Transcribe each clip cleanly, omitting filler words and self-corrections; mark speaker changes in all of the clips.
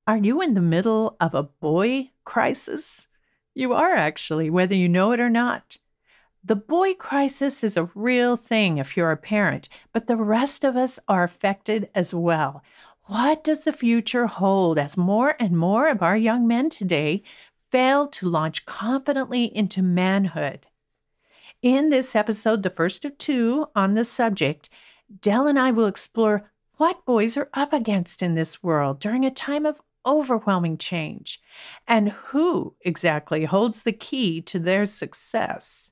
Speaker 1: Are you in the middle of a boy crisis? You are actually, whether you know it or not. The boy crisis is a real thing if you're a parent, but the rest of us are affected as well. What does the future hold as more and more of our young men today fail to launch confidently into manhood? In this episode, the first of two on this subject, Dell and I will explore what boys are up against in this world during a time of overwhelming change, and who exactly holds the key to their success.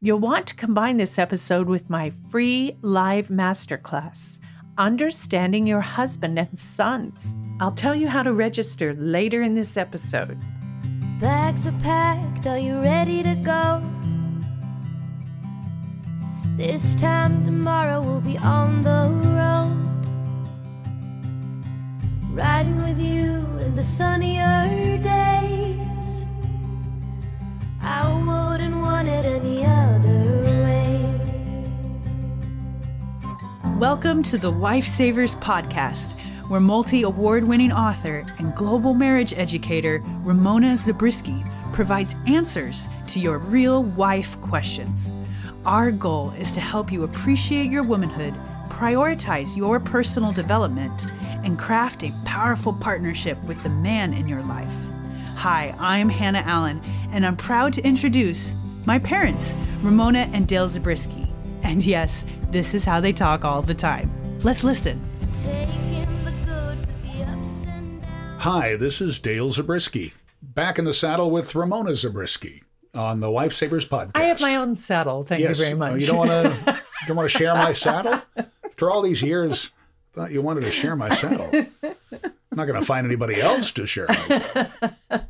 Speaker 1: You'll want to combine this episode with my free live masterclass, Understanding Your Husband and Sons. I'll tell you how to register later in this episode.
Speaker 2: Bags are packed, are you ready to go? This time tomorrow we'll be on the road, riding with you in the sunnier days. I wouldn't want it any other way.
Speaker 3: Welcome to the Wife Savers podcast, where multi-award-winning author and global marriage educator Ramona Zabriskie provides answers to your real wife questions. Our goal is to help you appreciate your womanhood, prioritize your personal development, and craft a powerful partnership with the man in your life. Hi, I'm Hannah Allen, and I'm proud to introduce my parents, Ramona and Dale Zabriskie. And yes, this is how they talk all the time. Let's listen.
Speaker 2: Taking the good with the ups and downs.
Speaker 4: Hi, this is Dale Zabriskie, back in the saddle with Ramona Zabriskie on the Wife Savers podcast.
Speaker 1: I have my own saddle. Thank you very much.
Speaker 4: You don't want to share my saddle? After all these years, I thought you wanted to share my saddle. I'm not going to find anybody else to share my saddle.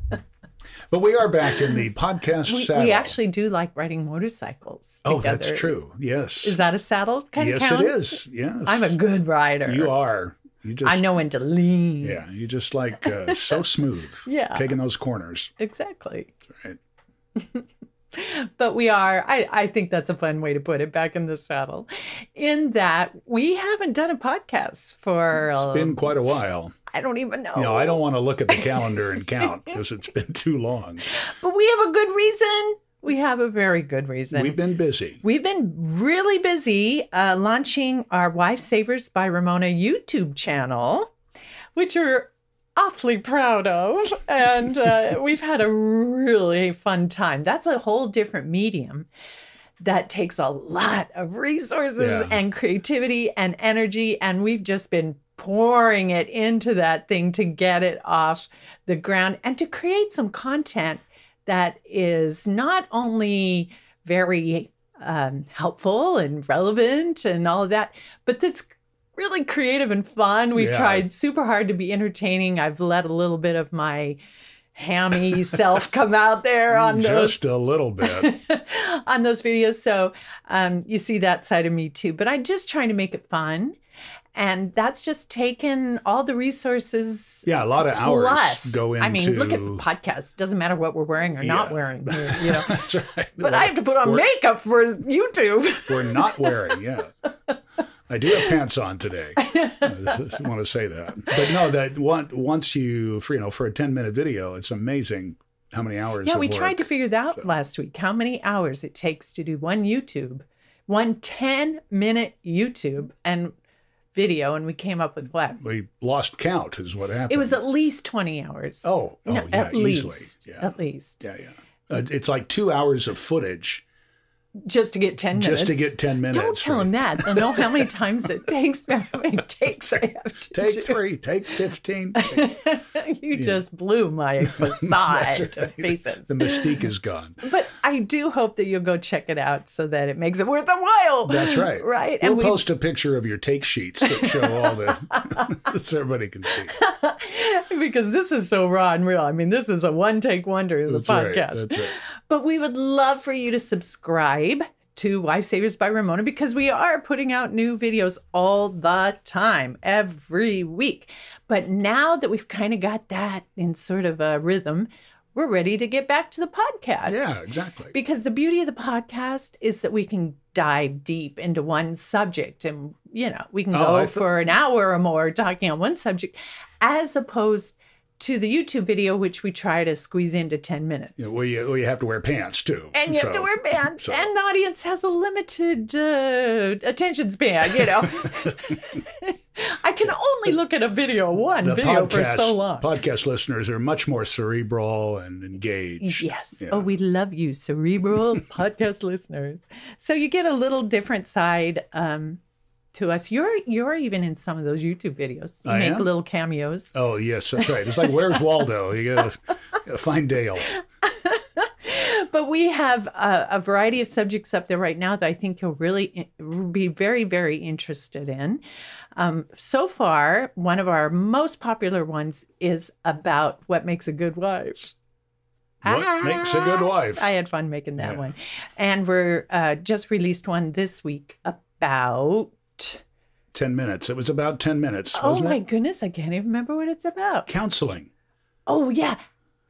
Speaker 4: But we are back in the podcast saddle.
Speaker 1: We actually do like riding motorcycles
Speaker 4: Oh,
Speaker 1: together.
Speaker 4: that's true. Yes.
Speaker 1: Is that a saddle?
Speaker 4: Yes, it is. Yes.
Speaker 1: I'm a good rider.
Speaker 4: You are. You just,
Speaker 1: I know when to lean.
Speaker 4: Yeah, you just like so smooth.
Speaker 1: Yeah.
Speaker 4: Taking those corners.
Speaker 1: Exactly.
Speaker 4: Right.
Speaker 1: But we are, I think that's a fun way to put it, back in the saddle, in that we haven't done a podcast for...
Speaker 4: It's been quite a while.
Speaker 1: I don't even know.
Speaker 4: You know, I don't want to look at the calendar and count because it's been too long.
Speaker 1: But we have a good reason. We have a very good reason.
Speaker 4: We've been busy.
Speaker 1: We've been really busy launching our Wife Savers by Ramona YouTube channel, which we're awfully proud of. And we've had a really fun time. That's a whole different medium that takes a lot of resources and creativity and energy. And we've just been pouring it into that thing to get it off the ground and to create some content that is not only very helpful and relevant and all of that, but that's really creative and fun. We've tried super hard to be entertaining. I've let a little bit of my hammy self come out there on those.
Speaker 4: Just a little bit.
Speaker 1: On those videos. So you see that side of me too. But I'm just trying to make it fun. And that's just taken all the resources.
Speaker 4: Yeah, a lot of hours go into...
Speaker 1: I mean, look at podcasts. Doesn't matter what we're wearing or not wearing. You know.
Speaker 4: That's right.
Speaker 1: But I have to put on makeup for YouTube.
Speaker 4: We're not wearing, I do have pants on today. I just want to say that. But no, that once you, for a 10-minute video, it's amazing how many hours of
Speaker 1: we
Speaker 4: work.
Speaker 1: tried to figure that out last week, how many hours it takes to do one 10-minute YouTube and video, and we came up with what?
Speaker 4: We lost count is what happened.
Speaker 1: It was at least 20 hours.
Speaker 4: At
Speaker 1: easily.
Speaker 4: least. Yeah.
Speaker 1: At least.
Speaker 4: Yeah. It's like 2 hours of footage.
Speaker 1: Just to get 10 minutes.
Speaker 4: Just to get 10 minutes.
Speaker 1: Don't tell them that. They'll know how many times it takes, how many takes I have to
Speaker 4: Take
Speaker 1: do.
Speaker 4: 3, take 15.
Speaker 1: You just blew my facade of faces.
Speaker 4: The mystique is gone.
Speaker 1: But I do hope that you'll go check it out so that it makes it worth a while.
Speaker 4: That's right.
Speaker 1: Right.
Speaker 4: We'll post a picture of your take sheets that show all the, so everybody can see.
Speaker 1: Because this is so raw and real. I mean, this is a one-take wonder of the podcast.
Speaker 4: That's right.
Speaker 1: But we would love for you to subscribe to Wife Savers by Ramona, because we are putting out new videos all the time, every week. But now that we've kind of got that in sort of a rhythm, we're ready to get back to the podcast.
Speaker 4: Yeah, exactly.
Speaker 1: Because the beauty of the podcast is that we can dive deep into one subject, and, we can go for an hour or more talking on one subject, as opposed to the YouTube video, which we try to squeeze into 10 minutes.
Speaker 4: You know, where you have to wear pants too.
Speaker 1: And you have to wear pants. And the audience has a limited attention span, you know. I can only look at one video for so long.
Speaker 4: Podcast listeners are much more cerebral and engaged.
Speaker 1: Yes. Yeah. Oh, we love you, cerebral podcast listeners. So you get a little different side to us. You're even in some of those YouTube videos. You make little cameos.
Speaker 4: Oh, yes, that's right. It's like, where's Waldo? You gotta find Dale.
Speaker 1: But we have a variety of subjects up there right now that I think you'll really be very, very interested in. So far, one of our most popular ones is about what makes a good wife.
Speaker 4: What makes a good wife?
Speaker 1: I had fun making that one. And we're just released one this week about
Speaker 4: 10 minutes. It was about 10 minutes, wasn't it?
Speaker 1: Oh, my goodness. I can't even remember what it's about.
Speaker 4: Counseling.
Speaker 1: Oh, yeah.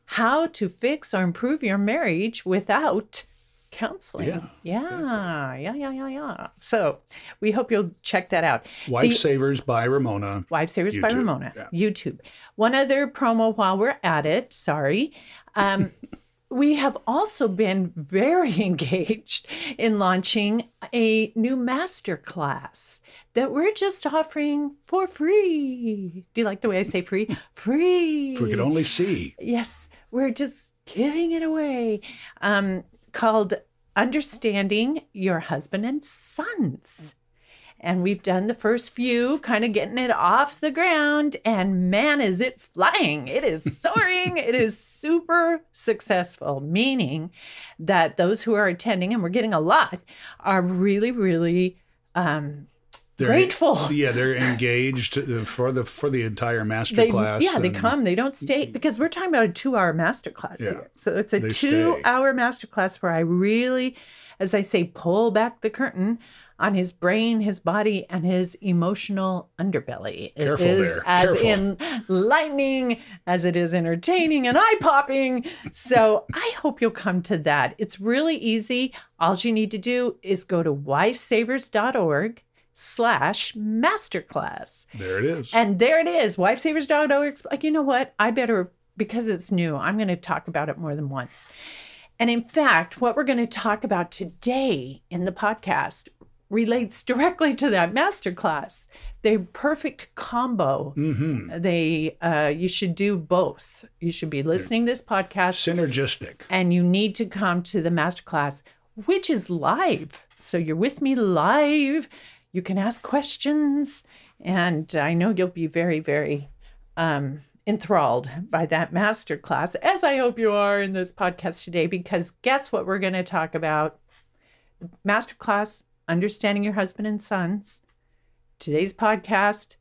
Speaker 1: How to fix or improve your marriage without counseling. Yeah. So we hope you'll check that out.
Speaker 4: Wife Savers by Ramona.
Speaker 1: Wife Savers by Ramona. Yeah. YouTube. One other promo while we're at it. Sorry. We have also been very engaged in launching a new masterclass that we're just offering for free. Do you like the way I say free? Free.
Speaker 4: If we could only see.
Speaker 1: Yes, we're just giving it away. Called Understanding Your Husband and Sons. And we've done the first few, kind of getting it off the ground. And man, is it flying. It is soaring. It is super successful, meaning that those who are attending, and we're getting a lot, are really, really grateful.
Speaker 4: Yeah, they're engaged for the entire masterclass.
Speaker 1: They come. They don't stay, because we're talking about a 2-hour masterclass here. So it's a 2-hour masterclass where I really, as I say, pull back the curtain on his brain, his body, and his emotional underbelly.
Speaker 4: Careful
Speaker 1: it is
Speaker 4: there.
Speaker 1: As enlightening as it is entertaining and eye-popping. So I hope you'll come to that. It's really easy. All you need to do is go to wifesavers.org/masterclass.
Speaker 4: There it is.
Speaker 1: And there it is, wifesavers.org. Like, you know what? I better, because it's new, I'm going to talk about it more than once. And in fact, what we're going to talk about today in the podcast relates directly to that masterclass. They're perfect combo. Mm-hmm. You should do both. You should be listening to this podcast.
Speaker 4: Synergistic.
Speaker 1: And you need to come to the masterclass, which is live. So you're with me live. You can ask questions. And I know you'll be very, very enthralled by that masterclass, as I hope you are in this podcast today, because guess what we're going to talk about? Masterclass, Understanding Your Husband and Sons. Today's podcast,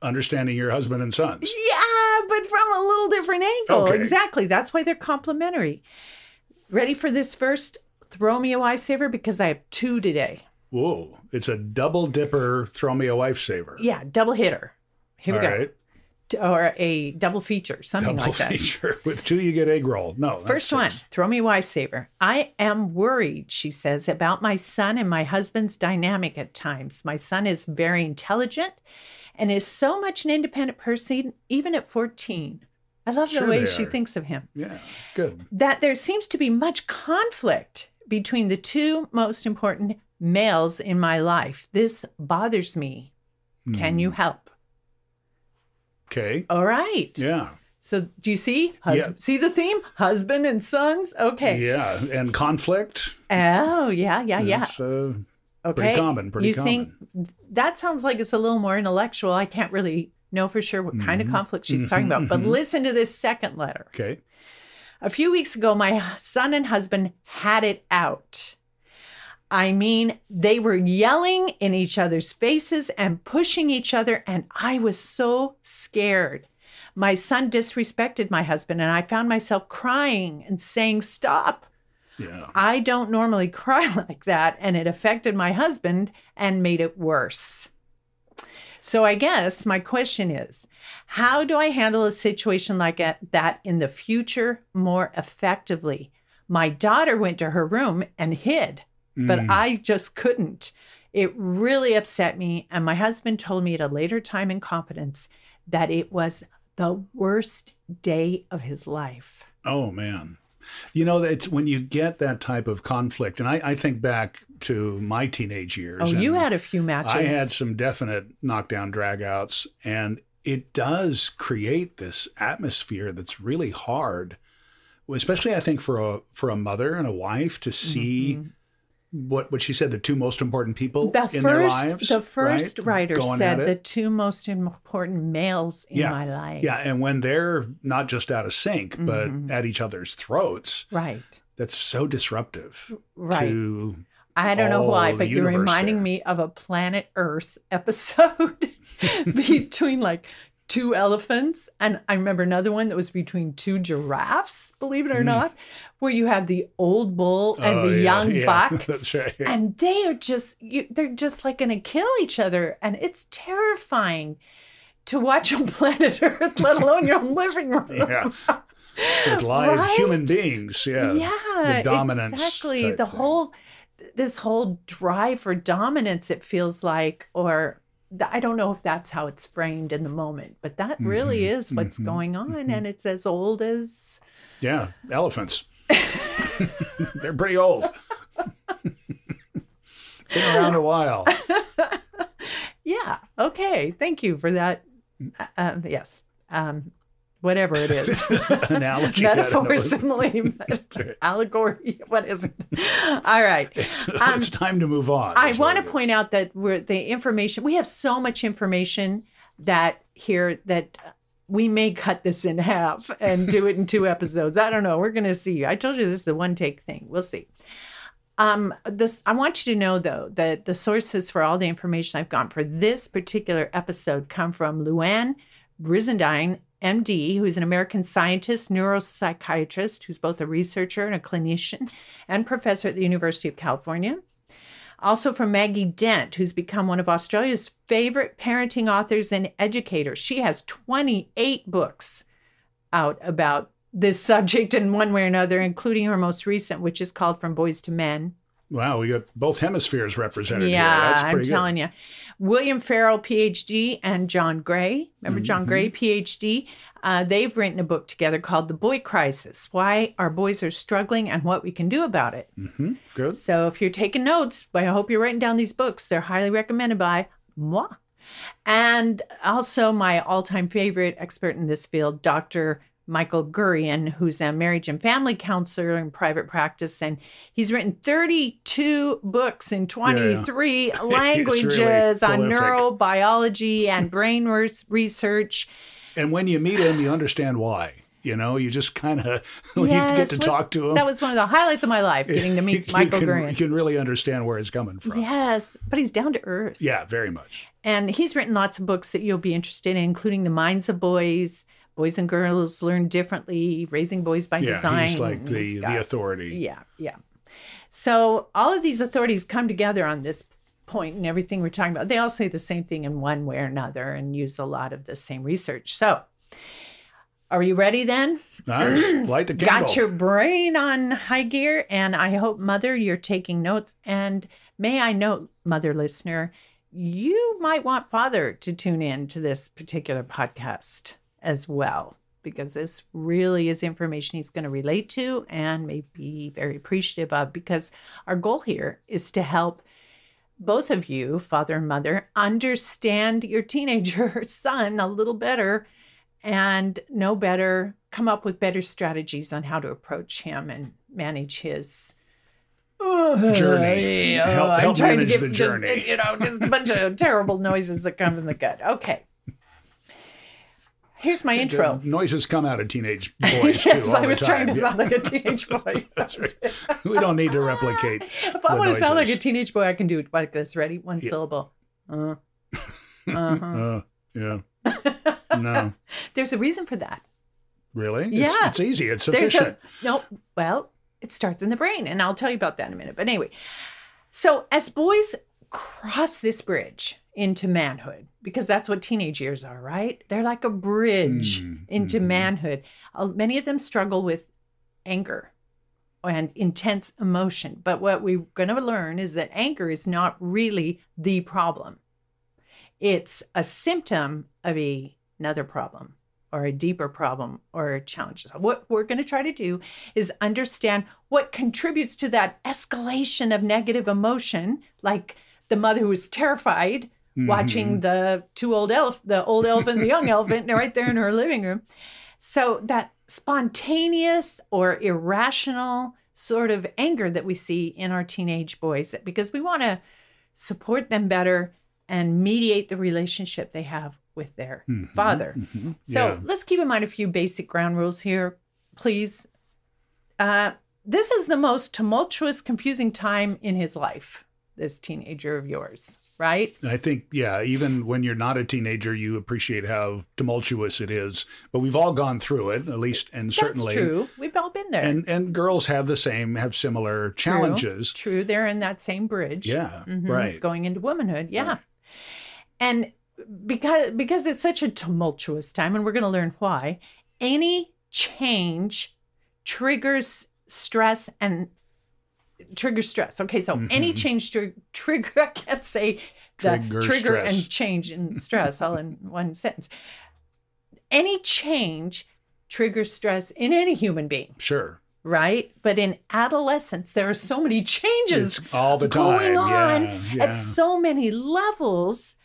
Speaker 4: Understanding Your Husband and Sons.
Speaker 1: Yeah, but from a little different angle.
Speaker 4: Okay.
Speaker 1: Exactly. That's why they're complementary. Ready for this first Throw Me a Wife Saver? Because I have 2 today.
Speaker 4: Whoa. It's a double dipper Throw Me a Wife Saver.
Speaker 1: Yeah, double hitter. Here we go.
Speaker 4: Right.
Speaker 1: Or a double feature, something like that.
Speaker 4: Double feature. With 2, you get egg roll. No.
Speaker 1: First one, Throw Me a Wife Saver. I am worried, she says, about my son and my husband's dynamic at times. My son is very intelligent and is so much an independent person, even at 14. I love the way she thinks of him.
Speaker 4: Yeah, good.
Speaker 1: That there seems to be much conflict between the 2 most important males in my life. This bothers me. Can you help?
Speaker 4: Okay.
Speaker 1: All right.
Speaker 4: Yeah.
Speaker 1: So do you see? See the theme? Husband and sons? Okay.
Speaker 4: Yeah. And conflict.
Speaker 1: Oh, yeah.
Speaker 4: It's
Speaker 1: okay.
Speaker 4: pretty common.
Speaker 1: You think that sounds like it's a little more intellectual. I can't really know for sure what kind of conflict she's talking about. But listen to this second letter.
Speaker 4: Okay.
Speaker 1: A few weeks ago, my son and husband had it out. I mean, they were yelling in each other's faces and pushing each other, and I was so scared. My son disrespected my husband, and I found myself crying and saying, "Stop."
Speaker 4: Yeah.
Speaker 1: I don't normally cry like that, and it affected my husband and made it worse. So I guess my question is, how do I handle a situation like that in the future more effectively? My daughter went to her room and hid. But I just couldn't. It really upset me. And my husband told me at a later time in confidence that it was the worst day of his life.
Speaker 4: Oh, man. You know, it's when you get that type of conflict, and I think back to my teenage years.
Speaker 1: Oh, you
Speaker 4: and
Speaker 1: had a few matches.
Speaker 4: I had some definite knockdown dragouts, and it does create this atmosphere that's really hard, especially I think for a mother and a wife to see what she said, the two most important people in their lives.
Speaker 1: The first writer
Speaker 4: Going
Speaker 1: said
Speaker 4: at it.
Speaker 1: the two most important males in my life.
Speaker 4: Yeah, and when they're not just out of sync, but at each other's throats,
Speaker 1: Right.
Speaker 4: that's so disruptive
Speaker 1: Right.
Speaker 4: to
Speaker 1: I don't know
Speaker 4: all
Speaker 1: why,
Speaker 4: the
Speaker 1: but you're
Speaker 4: universe
Speaker 1: reminding
Speaker 4: there.
Speaker 1: me of a Planet Earth episode between like two elephants. And I remember another one that was between two giraffes, believe it or not, where you have the old bull and the young buck.
Speaker 4: That's right.
Speaker 1: And they are just, they're just like going to kill each other. And it's terrifying to watch on planet Earth, let alone your own living room.
Speaker 4: Yeah. With live
Speaker 1: Right?
Speaker 4: human beings. Yeah.
Speaker 1: Yeah,
Speaker 4: The dominance.
Speaker 1: exactly.
Speaker 4: type
Speaker 1: The
Speaker 4: thing.
Speaker 1: this whole drive for dominance, it feels like, or I don't know if that's how it's framed in the moment, but that really is what's going on. And it's as old as,
Speaker 4: Yeah. Elephants. They're pretty old. Been around a while.
Speaker 1: yeah. Okay. Thank you for that. Yes. Whatever it is.
Speaker 4: Analogy. I don't know.
Speaker 1: Metaphor, simile,
Speaker 4: right.
Speaker 1: allegory. What is it? All right.
Speaker 4: It's time to move on.
Speaker 1: I
Speaker 4: is
Speaker 1: want
Speaker 4: what
Speaker 1: to
Speaker 4: it is.
Speaker 1: point out that the information, we have so much information that we may cut this in half and do it in 2 episodes. I don't know. We're going to see. I told you this is a one take thing. We'll see. I want you to know, though, that the sources for all the information I've gotten for this particular episode come from Luann Brizendine, MD, who's an American scientist, neuropsychiatrist, who's both a researcher and a clinician and professor at the University of California. Also from Maggie Dent, who's become one of Australia's favorite parenting authors and educators. She has 28 books out about this subject in one way or another, including her most recent, which is called From Boys to Men.
Speaker 4: Wow, we got both hemispheres represented here.
Speaker 1: Yeah,
Speaker 4: That's
Speaker 1: I'm
Speaker 4: pretty good.
Speaker 1: telling you. William Farrell, PhD, and John Gray. Remember John Gray, PhD? They've written a book together called The Boy Crisis, Why Our Boys Are Struggling and What We Can Do About It.
Speaker 4: Good.
Speaker 1: So if you're taking notes, I hope you're writing down these books. They're highly recommended by moi. And also my all-time favorite expert in this field, Dr. Michael Gurian, who's a marriage and family counselor in private practice. And he's written 32 books in 23 languages on
Speaker 4: prolific.
Speaker 1: neurobiology and brain research.
Speaker 4: And when you meet him, you understand why. You know, you just kind of, when you get to talk to him.
Speaker 1: That was one of the highlights of my life, getting to meet Michael Gurian.
Speaker 4: You can really understand where he's coming from.
Speaker 1: Yes, but he's down to earth.
Speaker 4: Yeah, very much.
Speaker 1: And he's written lots of books that you'll be interested in, including The Minds of Boys, Boys and Girls Learn Differently, Raising Boys by Design.
Speaker 4: He's like the authority.
Speaker 1: Yeah. So all of these authorities come together on this point and everything we're talking about. They all say the same thing in one way or another and use a lot of the same research. So are you ready then?
Speaker 4: Nice. Light the candle.
Speaker 1: Got your brain on high gear, and I hope, Mother, you're taking notes. And may I note, Mother listener, you might want Father to tune in to this particular podcast as well, because this really is information he's going to relate to and may be very appreciative of, because our goal here is to help both of you, father and mother, understand your teenager son a little better and know better, come up with better strategies on how to approach him and manage his
Speaker 4: journey. Help manage the journey.
Speaker 1: Just a bunch of terrible noises that come from the gut. Okay. Here's my intro.
Speaker 4: Noises come out of teenage boys, too.
Speaker 1: Yes,
Speaker 4: all
Speaker 1: I
Speaker 4: the
Speaker 1: was
Speaker 4: time.
Speaker 1: trying to sound like a teenage boy.
Speaker 4: That's right. We don't need to replicate.
Speaker 1: If I want to sound like a teenage boy, I can do it like this. Ready? One syllable.
Speaker 4: Yeah. No.
Speaker 1: There's a reason for that.
Speaker 4: Really?
Speaker 1: Yeah.
Speaker 4: It's easy. It's sufficient.
Speaker 1: Well, it starts in the brain, and I'll tell you about that in a minute. But anyway, so as boys cross this bridge into manhood, because that's what teenage years are, right? They're like a bridge into manhood. Many of them struggle with anger and intense emotion. But what we're going to learn is that anger is not really the problem. It's a symptom of another problem. or a deeper problem or a challenge. So what we're going to try to do is understand what contributes to that escalation of negative emotion, like the mother who was terrified watching the old elephant and the young elephant right there in her living room. So that spontaneous or irrational sort of anger that we see in our teenage boys, because we want to support them better and mediate the relationship they have with their father. So let's keep in mind a few basic ground rules here, please. This is the most tumultuous, confusing time in his life, this teenager of yours, right?
Speaker 4: I think, yeah, even when you're not a teenager, you appreciate how tumultuous it is. But we've all gone through it, at least, and certainly.
Speaker 1: That's true. We've all been there.
Speaker 4: And girls have similar challenges.
Speaker 1: True. They're in that same bridge.
Speaker 4: Yeah, right.
Speaker 1: Going into womanhood. Yeah.
Speaker 4: Right.
Speaker 1: And because it's such a tumultuous time, and we're going to learn why, any change triggers stress. Okay, so any change trigger, I can't say the trigger stress. And change and stress all in one sentence. Any change triggers stress in any human being.
Speaker 4: Sure.
Speaker 1: Right? But in adolescence, there are so many changes
Speaker 4: all the
Speaker 1: going
Speaker 4: time.
Speaker 1: on
Speaker 4: Yeah.
Speaker 1: at so many levels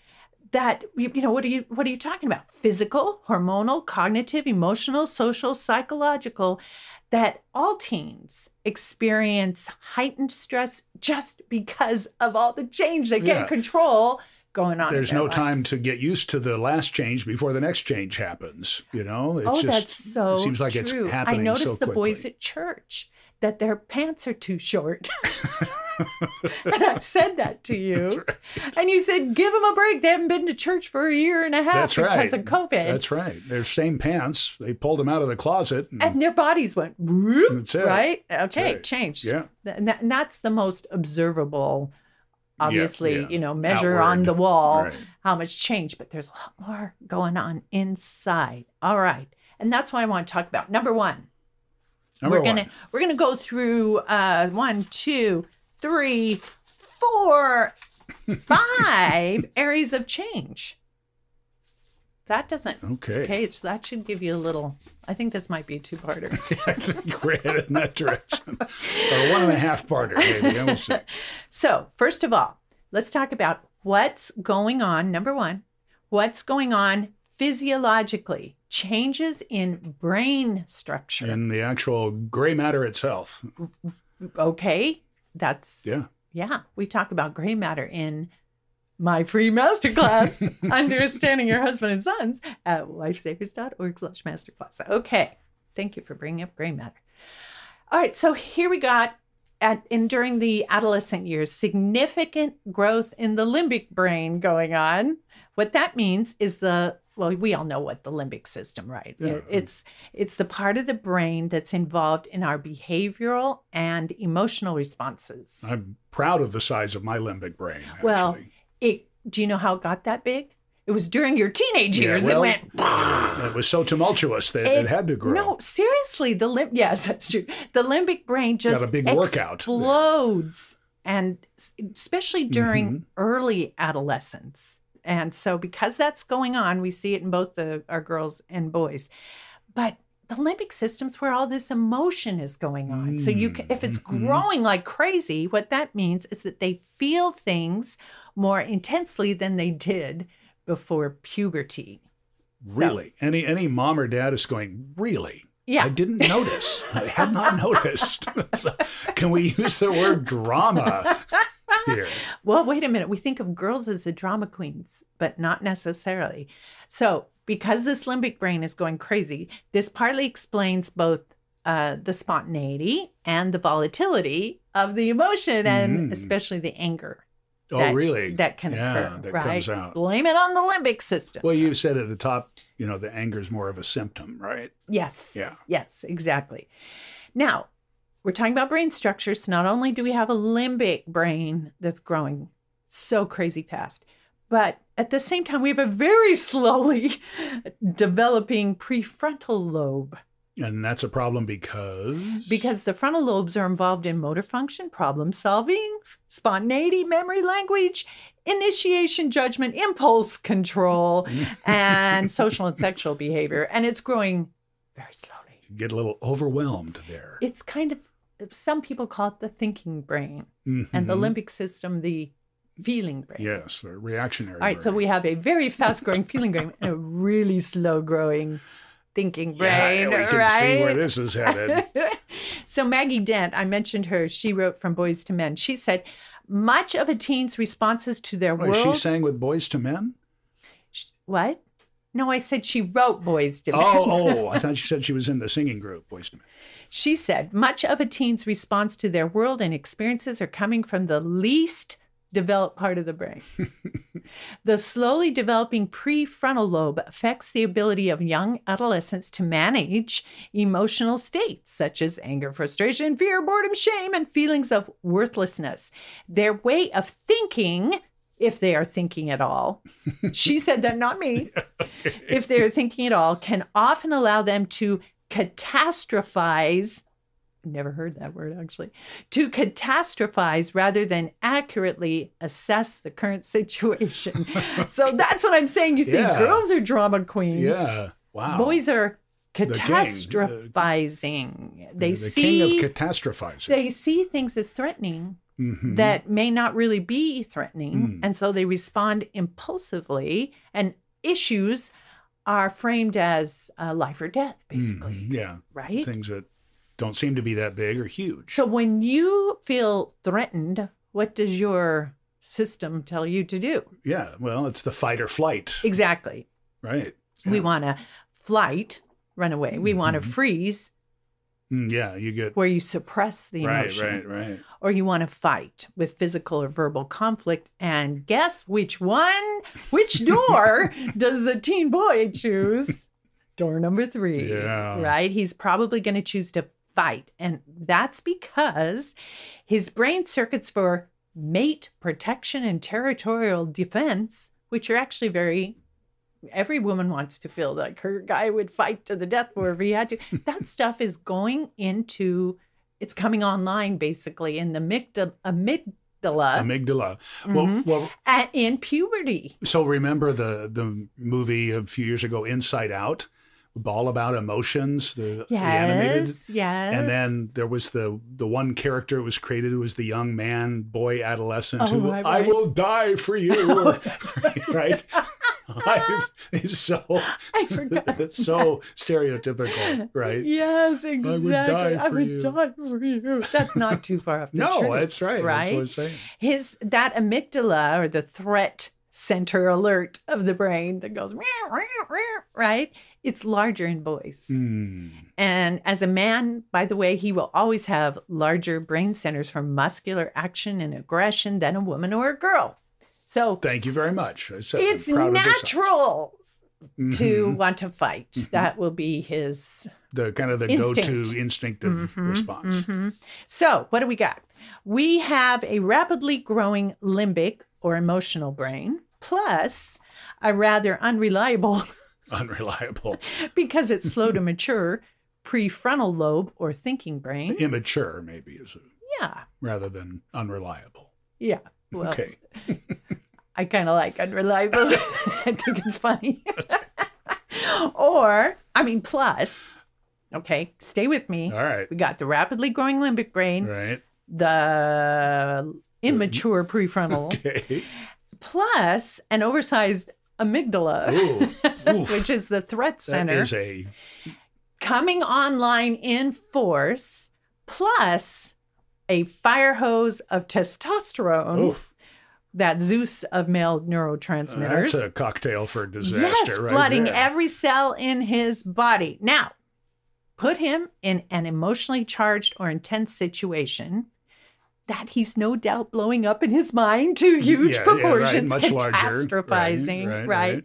Speaker 1: that, what are you talking about? Physical, hormonal, cognitive, emotional, social, psychological, that all teens experience heightened stress just because of all the change they can't control going on.
Speaker 4: There's no time to get used to the last change before the next change happens. It's
Speaker 1: that's so
Speaker 4: it seems like
Speaker 1: true.
Speaker 4: it's happening.
Speaker 1: I noticed
Speaker 4: so
Speaker 1: the
Speaker 4: quickly.
Speaker 1: boys at church that their pants are too short. And I said that to you.
Speaker 4: Right.
Speaker 1: And you said, give them a break. They haven't been to church for a year and a half because of COVID.
Speaker 4: That's right. They're same pants. They pulled them out of the closet.
Speaker 1: And their bodies went, whoop,
Speaker 4: that's it.
Speaker 1: right? Okay,
Speaker 4: That's right.
Speaker 1: changed.
Speaker 4: Yeah.
Speaker 1: And that's the most observable, obviously, measure
Speaker 4: Outward.
Speaker 1: on the wall,
Speaker 4: Right.
Speaker 1: how much change. But there's a lot more going on inside. All right. And that's what I want to talk about. Number one. We're gonna go through 1, 2, 3, 4, 5 areas of change. That doesn't. Okay. So that should give you a little. I think this might be a 2-parter.
Speaker 4: I think we're headed in that direction. Or 1.5-parter, maybe. We'll see.
Speaker 1: So first of all, let's talk about what's going on. Number one, what's going on physiologically. Changes in brain structure.
Speaker 4: In the actual gray matter itself.
Speaker 1: Okay. Yeah. We talk about gray matter in my free masterclass, Understanding Your Husband and Sons, at lifesavers.org/masterclass. Okay. Thank you for bringing up gray matter. All right. So here we got during the adolescent years, significant growth in the limbic brain going on. What that means is we all know what the limbic system, right?
Speaker 4: Yeah.
Speaker 1: It's the part of the brain that's involved in our behavioral and emotional responses.
Speaker 4: I'm proud of the size of my limbic brain, actually.
Speaker 1: Well, do you know how it got that big? It was during your teenage years. It went.
Speaker 4: It was so tumultuous that it had to grow.
Speaker 1: No, seriously, yes, that's true. The limbic brain just
Speaker 4: got a big workout.
Speaker 1: Explodes, and especially during early adolescence. And so because that's going on, we see it in both our girls and boys. But the limbic system's where all this emotion is going on. So if it's growing like crazy, what that means is that they feel things more intensely than they did before puberty.
Speaker 4: Really? So, any mom or dad is going, really?
Speaker 1: Yeah.
Speaker 4: I didn't notice. I had not noticed. So, can we use the word drama here?
Speaker 1: Well, wait a minute. We think of girls as the drama queens, but not necessarily. So because this limbic brain is going crazy, this partly explains both the spontaneity and the volatility of the emotion, and especially the anger.
Speaker 4: Really?
Speaker 1: That can occur,
Speaker 4: that
Speaker 1: right?
Speaker 4: comes out.
Speaker 1: Blame it on the limbic system.
Speaker 4: Well, you said at the top, the anger is more of a symptom, right?
Speaker 1: Yes.
Speaker 4: Yeah.
Speaker 1: Yes, exactly. Now, we're talking about brain structures. Not only do we have a limbic brain that's growing so crazy fast, but at the same time, we have a very slowly developing prefrontal lobe
Speaker 4: And that's a problem because?
Speaker 1: Because the frontal lobes are involved in motor function, problem solving, spontaneity, memory, language, initiation, judgment, impulse control, and social and sexual behavior. And it's growing very slowly.
Speaker 4: You get a little overwhelmed there.
Speaker 1: It's kind of, some people call it the thinking brain, and the limbic system, the feeling brain.
Speaker 4: Yes, a reactionary
Speaker 1: All right,
Speaker 4: brain.
Speaker 1: so we have a very fast-growing feeling brain and a really slow-growing thinking brain,
Speaker 4: we can
Speaker 1: right?
Speaker 4: see where this is headed.
Speaker 1: So Maggie Dent, I mentioned her. She wrote from Boys to Men. She said, much of a teen's responses to their
Speaker 4: Wait,
Speaker 1: world...
Speaker 4: she sang with Boys to Men?
Speaker 1: What? No, I said she wrote Boys to Men.
Speaker 4: Oh, I thought she said she was in the singing group, Boys to Men.
Speaker 1: She said, much of a teen's response to their world and experiences are coming from the least developed part of the brain. The slowly developing prefrontal lobe affects the ability of young adolescents to manage emotional states such as anger, frustration, fear, boredom, shame, and feelings of worthlessness. Their way of thinking, if they are thinking at all, she said that, not me, if they're thinking at all, can often allow them to catastrophize. Never heard that word, actually. To catastrophize rather than accurately assess the current situation. So that's what I'm saying. You think girls are drama queens.
Speaker 4: Yeah. Wow.
Speaker 1: Boys are
Speaker 4: king.
Speaker 1: catastrophizing. They
Speaker 4: the
Speaker 1: see
Speaker 4: king of catastrophizing.
Speaker 1: They see things as threatening that may not really be threatening. And so they respond impulsively, and issues are framed as life or death, basically.
Speaker 4: Yeah.
Speaker 1: Right?
Speaker 4: Things that don't seem to be that big or huge.
Speaker 1: So when you feel threatened, what does your system tell you to do?
Speaker 4: Yeah, well, it's the fight or flight.
Speaker 1: Exactly.
Speaker 4: Right.
Speaker 1: We want to flight, run away. We want to freeze,
Speaker 4: yeah, you get...
Speaker 1: where you suppress the emotion.
Speaker 4: Right.
Speaker 1: Or you want to fight with physical or verbal conflict. And guess which door does the teen boy choose? Door number 3.
Speaker 4: Yeah.
Speaker 1: Right? He's probably going to choose to fight. And that's because his brain circuits for mate protection and territorial defense, which are actually every woman wants to feel like her guy would fight to the death for her if he had to. That stuff is going into, it's coming online basically in the amygdala.
Speaker 4: Well,
Speaker 1: In puberty.
Speaker 4: so remember the movie a few years ago, Inside Out? All about emotions, the animated.
Speaker 1: Yes.
Speaker 4: And then there was the one character that was created who was the young man, boy, adolescent, who,
Speaker 1: right.
Speaker 4: I will die for you. Right? It's so,
Speaker 1: I forgot.
Speaker 4: it's so stereotypical, right?
Speaker 1: Yes, exactly.
Speaker 4: I would die for you.
Speaker 1: That's not too far off the
Speaker 4: No,
Speaker 1: truth,
Speaker 4: that's right.
Speaker 1: Right?
Speaker 4: That's what I'm saying.
Speaker 1: That amygdala, or the threat center alert of the brain that goes, right? It's larger in boys. And as a man, by the way, he will always have larger brain centers for muscular action and aggression than a woman or a girl. So
Speaker 4: Thank you very much.
Speaker 1: it's natural to want to fight. That will be his
Speaker 4: the kind of the
Speaker 1: instinct.
Speaker 4: go-to instinctive response.
Speaker 1: So what do we got? We have a rapidly growing limbic or emotional brain, plus a rather unreliable, because it's slow to mature, prefrontal lobe or thinking brain.
Speaker 4: Immature, maybe, is
Speaker 1: Yeah.
Speaker 4: rather than unreliable.
Speaker 1: Yeah. Well,
Speaker 4: Okay.
Speaker 1: I kind of like unreliable. I think it's funny. Plus, okay, stay with me.
Speaker 4: All right.
Speaker 1: We got the rapidly growing limbic brain,
Speaker 4: Right.
Speaker 1: the immature prefrontal,
Speaker 4: Okay.
Speaker 1: plus an oversized amygdala,
Speaker 4: Oof.
Speaker 1: which is the threat
Speaker 4: That
Speaker 1: center,
Speaker 4: is a...
Speaker 1: coming online in force, plus a fire hose of testosterone,
Speaker 4: Oof.
Speaker 1: that Zeus of male neurotransmitters.
Speaker 4: That's a cocktail for disaster,
Speaker 1: Yes,
Speaker 4: right
Speaker 1: flooding
Speaker 4: there.
Speaker 1: every cell in his body. Now, put him in an emotionally charged or intense situation that he's no doubt blowing up in his mind to huge proportions,
Speaker 4: right. Much larger.
Speaker 1: catastrophizing, right?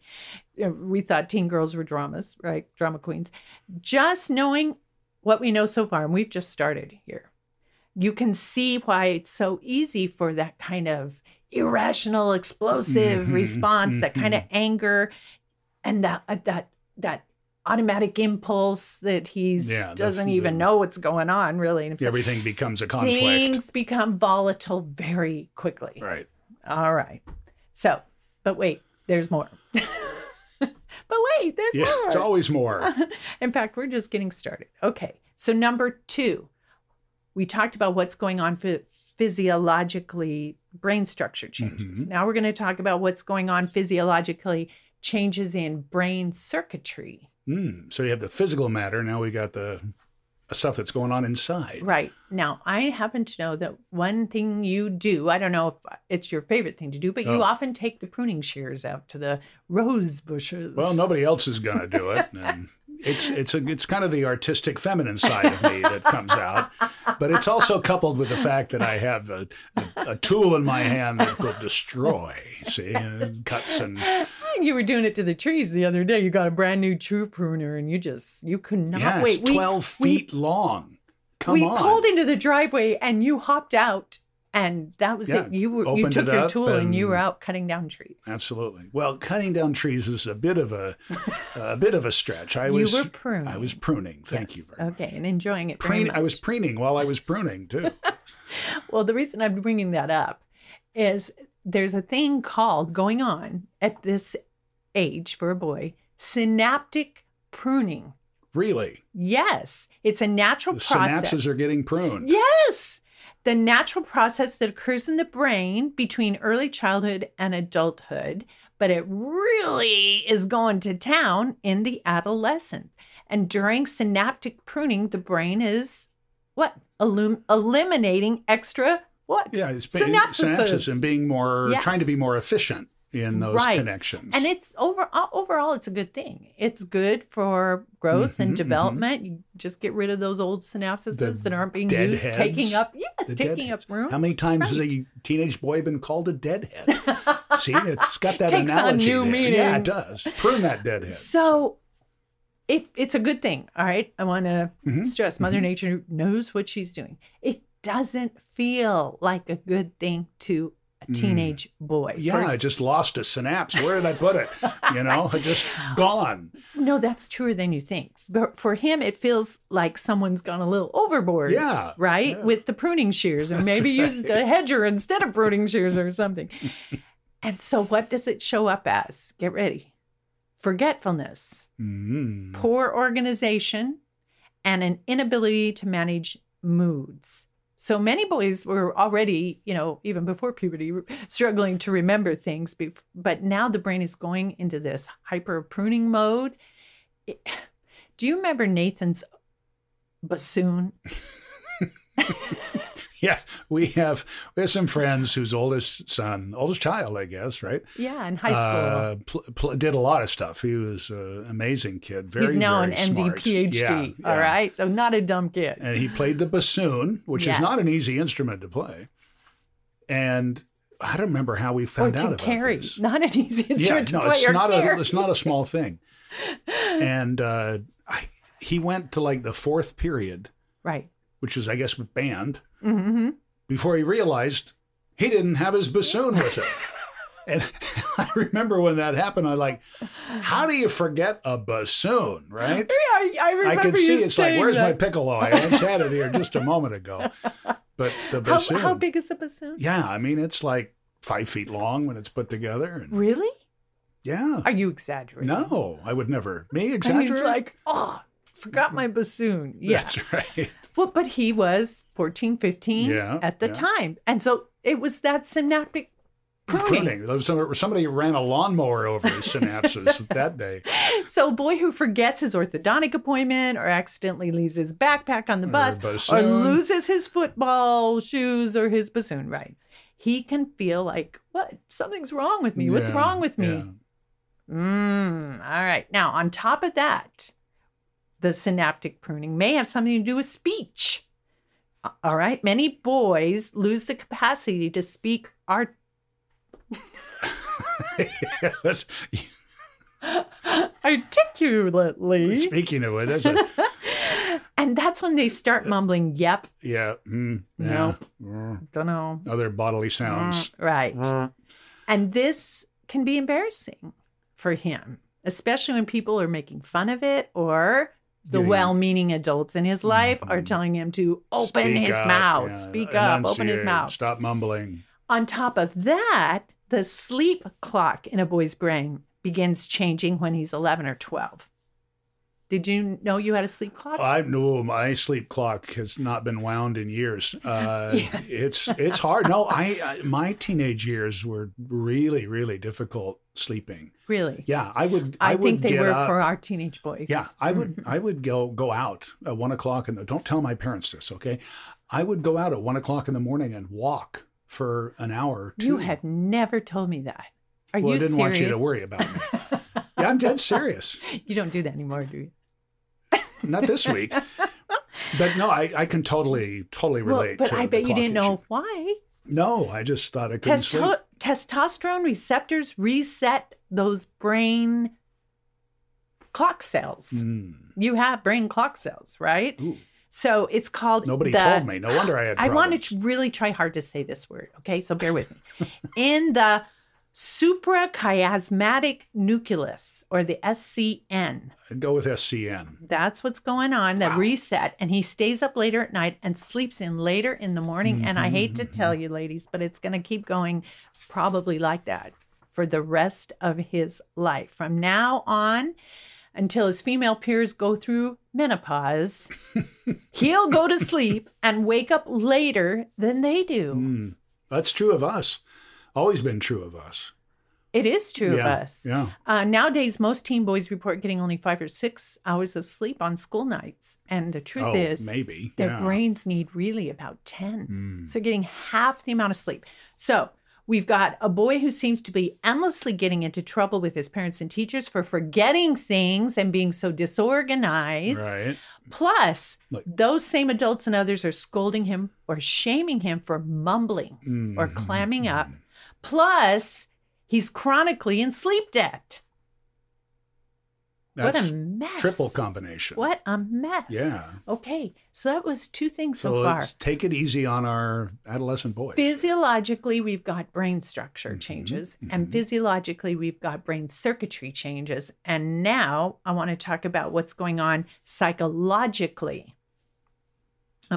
Speaker 1: We thought teen girls were dramas, right? Drama queens. Just knowing what we know so far, and we've just started here, you can see why it's so easy for that kind of irrational, explosive response, that kind of anger, and that automatic impulse that he's doesn't even know what's going on, really. And
Speaker 4: everything becomes a conflict.
Speaker 1: Things become volatile very quickly.
Speaker 4: Right.
Speaker 1: All right. So, but wait, there's more. But wait, there's more.
Speaker 4: It's always more.
Speaker 1: In fact, we're just getting started. Okay. So number 2, we talked about what's going on physiologically, brain structure changes. Now we're going to talk about what's going on physiologically, changes in brain circuitry.
Speaker 4: So you have the physical matter. Now we got the stuff that's going on inside.
Speaker 1: Right. Now, I happen to know that one thing you do, I don't know if it's your favorite thing to do, but you often take the pruning shears out to the rose bushes.
Speaker 4: Well, nobody else is going to do it. And it's kind of the artistic feminine side of me that comes out. But it's also coupled with the fact that I have a tool in my hand that will destroy, and cuts and...
Speaker 1: You were doing it to the trees the other day. You got a brand new tree pruner and you could not wait.
Speaker 4: It's 12 feet long. Come on.
Speaker 1: We pulled into the driveway and you hopped out and that was it. You took your tool and you were out cutting down trees.
Speaker 4: Absolutely. Well, cutting down trees is a bit of a stretch. You were pruning. I was pruning. Thank you very much.
Speaker 1: Okay, and enjoying it very much.
Speaker 4: I was preening while I was pruning too.
Speaker 1: Well, the reason I'm bringing that up is there's a thing called going on at this age for a boy, synaptic pruning.
Speaker 4: Really?
Speaker 1: Yes. It's a natural process.
Speaker 4: The synapses are getting pruned.
Speaker 1: Yes. The natural process that occurs in the brain between early childhood and adulthood, but it really is going to town in the adolescent. And during synaptic pruning, the brain is eliminating extra
Speaker 4: Yeah, it's synapses and being more, trying to be more efficient in those connections.
Speaker 1: And it's overall, it's a good thing. It's good for growth and development. You just get rid of those old synapses that aren't being used, taking up room.
Speaker 4: How many times has a teenage boy been called a deadhead? See, it's got that
Speaker 1: Takes
Speaker 4: analogy
Speaker 1: on new meaning.
Speaker 4: Yeah, it does. Prune that deadhead.
Speaker 1: So it's a good thing, all right? I want to stress Mother Nature knows what she's doing. It doesn't feel like a good thing to a teenage boy.
Speaker 4: Yeah, I just lost a synapse. Where did I put it? Just gone.
Speaker 1: No, that's truer than you think. But for him, it feels like someone's gone a little overboard.
Speaker 4: Yeah.
Speaker 1: Right? Yeah. With the pruning shears, and maybe used a hedger instead of pruning shears or something. And so what does it show up as? Get ready. Forgetfulness, poor organization, and an inability to manage moods. So many boys were already, even before puberty, struggling to remember things. But now the brain is going into this hyper pruning mode. Do you remember Nathan's bassoon?
Speaker 4: Yeah, we have some friends whose oldest child, I guess, right?
Speaker 1: Yeah, in high
Speaker 4: school. Did a lot of stuff. He was an amazing kid.
Speaker 1: He's now
Speaker 4: very
Speaker 1: an MD,
Speaker 4: smart.
Speaker 1: PhD, all right? So not a dumb kid.
Speaker 4: And he played the bassoon, which is not an easy instrument to play. And I don't remember how we found out about
Speaker 1: carry.
Speaker 4: This.
Speaker 1: Not an easy instrument to play or carry.
Speaker 4: It's not a small thing. And he went to like the fourth period.
Speaker 1: Right.
Speaker 4: Which was, I guess, with band. Before he realized he didn't have his bassoon with him. And I remember when that happened, I'm like, how do you forget a bassoon, right?
Speaker 1: Yeah, I remember
Speaker 4: I could see it's like, where's
Speaker 1: that.
Speaker 4: my piccolo? I just had it here just a moment ago. But the bassoon.
Speaker 1: How big is the bassoon?
Speaker 4: Yeah, I mean, it's like 5 feet long when it's put together. And,
Speaker 1: really?
Speaker 4: Yeah.
Speaker 1: Are you exaggerating?
Speaker 4: No, I would never. Me exaggerate?
Speaker 1: And he's like, forgot my bassoon. Yeah.
Speaker 4: That's right.
Speaker 1: Well, but he was 14, 15 at the time. And so it was that synaptic pruning.
Speaker 4: Somebody ran a lawnmower over his synapses that day.
Speaker 1: So a boy who forgets his orthodontic appointment or accidentally leaves his backpack on the bus or loses his football shoes or his bassoon, right? He can feel like, what? Something's wrong with me. What's wrong with me? All right. Now, on top of that, the synaptic pruning may have something to do with speech. All right. Many boys lose the capacity to speak articulately.
Speaker 4: Speaking of it,
Speaker 1: and that's when they start mumbling, yep.
Speaker 4: Yeah.
Speaker 1: No. Don't know.
Speaker 4: Other bodily sounds.
Speaker 1: Right. And this can be embarrassing for him. especially when people are making fun of it or the
Speaker 4: Yeah.
Speaker 1: well-meaning adults in his life are telling him to open
Speaker 4: Speak
Speaker 1: his
Speaker 4: up,
Speaker 1: mouth,
Speaker 4: yeah,
Speaker 1: speak up, open his
Speaker 4: enunciate,
Speaker 1: mouth.
Speaker 4: Stop mumbling.
Speaker 1: On top of that, the sleep clock in a boy's brain begins changing when he's 11 or 12. Did you know you had a sleep clock?
Speaker 4: I know my sleep clock has not been wound in years. It's hard. No, my teenage years were really, really difficult sleeping.
Speaker 1: Really?
Speaker 4: Yeah, I would
Speaker 1: think they
Speaker 4: get
Speaker 1: were
Speaker 4: up.
Speaker 1: for our teenage boys.
Speaker 4: Yeah, I would go out at 1 o'clock and don't tell my parents this, okay? I would go out at 1 o'clock in the morning and walk for an hour or two.
Speaker 1: You have never told me that. Are
Speaker 4: Well,
Speaker 1: you
Speaker 4: I didn't
Speaker 1: serious?
Speaker 4: want you to worry about me. Yeah, I'm dead serious.
Speaker 1: You don't do that anymore, do you?
Speaker 4: Not this week. But no, I can totally relate.
Speaker 1: But
Speaker 4: to
Speaker 1: I
Speaker 4: the
Speaker 1: bet you
Speaker 4: clock
Speaker 1: didn't know
Speaker 4: issue.
Speaker 1: why.
Speaker 4: No, I just thought I couldn't sleep.
Speaker 1: Testosterone receptors reset those brain clock cells. You have brain clock cells, right?
Speaker 4: Ooh.
Speaker 1: So it's called.
Speaker 4: Nobody told me. No wonder I had problems.
Speaker 1: I wanted to really try hard to say this word. Okay, so bear with me. In the suprachiasmatic nucleus, or the SCN.
Speaker 4: I'd go with SCN.
Speaker 1: That's what's going on, the reset. And he stays up later at night and sleeps in later in the morning. And I hate to tell you, ladies, but it's going to keep going probably like that for the rest of his life. From now on, until his female peers go through menopause, he'll go to sleep and wake up later than they do.
Speaker 4: That's true of us. Always been true of us.
Speaker 1: It is true of us.
Speaker 4: Yeah.
Speaker 1: Nowadays, most teen boys report getting only 5 or 6 hours of sleep on school nights. And the truth is,
Speaker 4: maybe.
Speaker 1: their
Speaker 4: Yeah.
Speaker 1: brains need really about 10. So getting half the amount of sleep. So we've got a boy who seems to be endlessly getting into trouble with his parents and teachers for forgetting things and being so disorganized.
Speaker 4: Right.
Speaker 1: Plus,
Speaker 4: Look.
Speaker 1: those same adults and others are scolding him or shaming him for mumbling or clamming up. Plus, he's chronically in sleep debt.
Speaker 4: That's
Speaker 1: what a mess.
Speaker 4: triple combination.
Speaker 1: What a mess.
Speaker 4: Yeah.
Speaker 1: Okay, so that was 2 things so
Speaker 4: So
Speaker 1: far.
Speaker 4: let's take it easy on our adolescent boys.
Speaker 1: Physiologically, we've got brain structure changes, and physiologically, we've got brain circuitry changes. And now I want to talk about what's going on psychologically,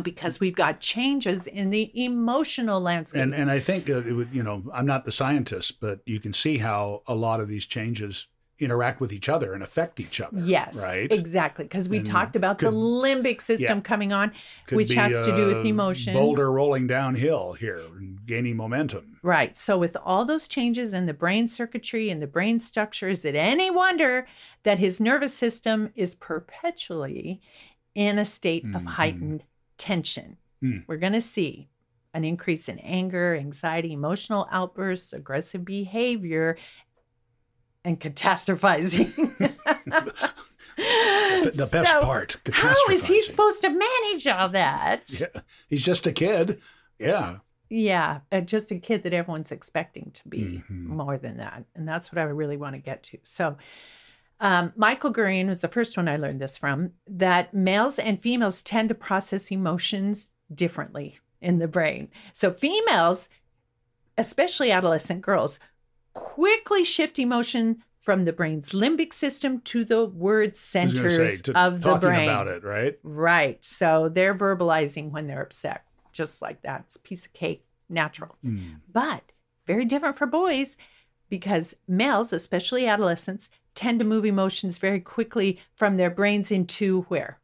Speaker 1: because we've got changes in the emotional landscape.
Speaker 4: And I think it would, I'm not the scientist, but you can see how a lot of these changes interact with each other and affect each other.
Speaker 1: Yes,
Speaker 4: right.
Speaker 1: Exactly, because we
Speaker 4: And
Speaker 1: talked about the limbic system coming on,
Speaker 4: Could
Speaker 1: which
Speaker 4: be
Speaker 1: has to do with
Speaker 4: a
Speaker 1: emotion.
Speaker 4: Boulder rolling downhill here and gaining momentum.
Speaker 1: Right. So with all those changes in the brain circuitry and the brain structure, is it any wonder that his nervous system is perpetually in a state of heightened tension? We're going to see an increase in anger, anxiety, emotional outbursts, aggressive behavior, and catastrophizing.
Speaker 4: The best part,
Speaker 1: How is he
Speaker 4: catastrophizing.
Speaker 1: supposed to manage all that?
Speaker 4: Yeah, he's just a kid. Yeah.
Speaker 1: Yeah, just a kid that everyone's expecting to be more than that. And that's what I really want to get to. So Michael Gurian was the first one I learned this from, that males and females tend to process emotions differently in the brain. So females, especially adolescent girls, quickly shift emotion from the brain's limbic system to the word
Speaker 4: I was
Speaker 1: centers
Speaker 4: gonna say,
Speaker 1: of the
Speaker 4: talking
Speaker 1: brain.
Speaker 4: about it, right?
Speaker 1: Right. So they're verbalizing when they're upset, just like that. It's a piece of cake, natural. But very different for boys, because males, especially adolescents, tend to move emotions very quickly from their brains into where?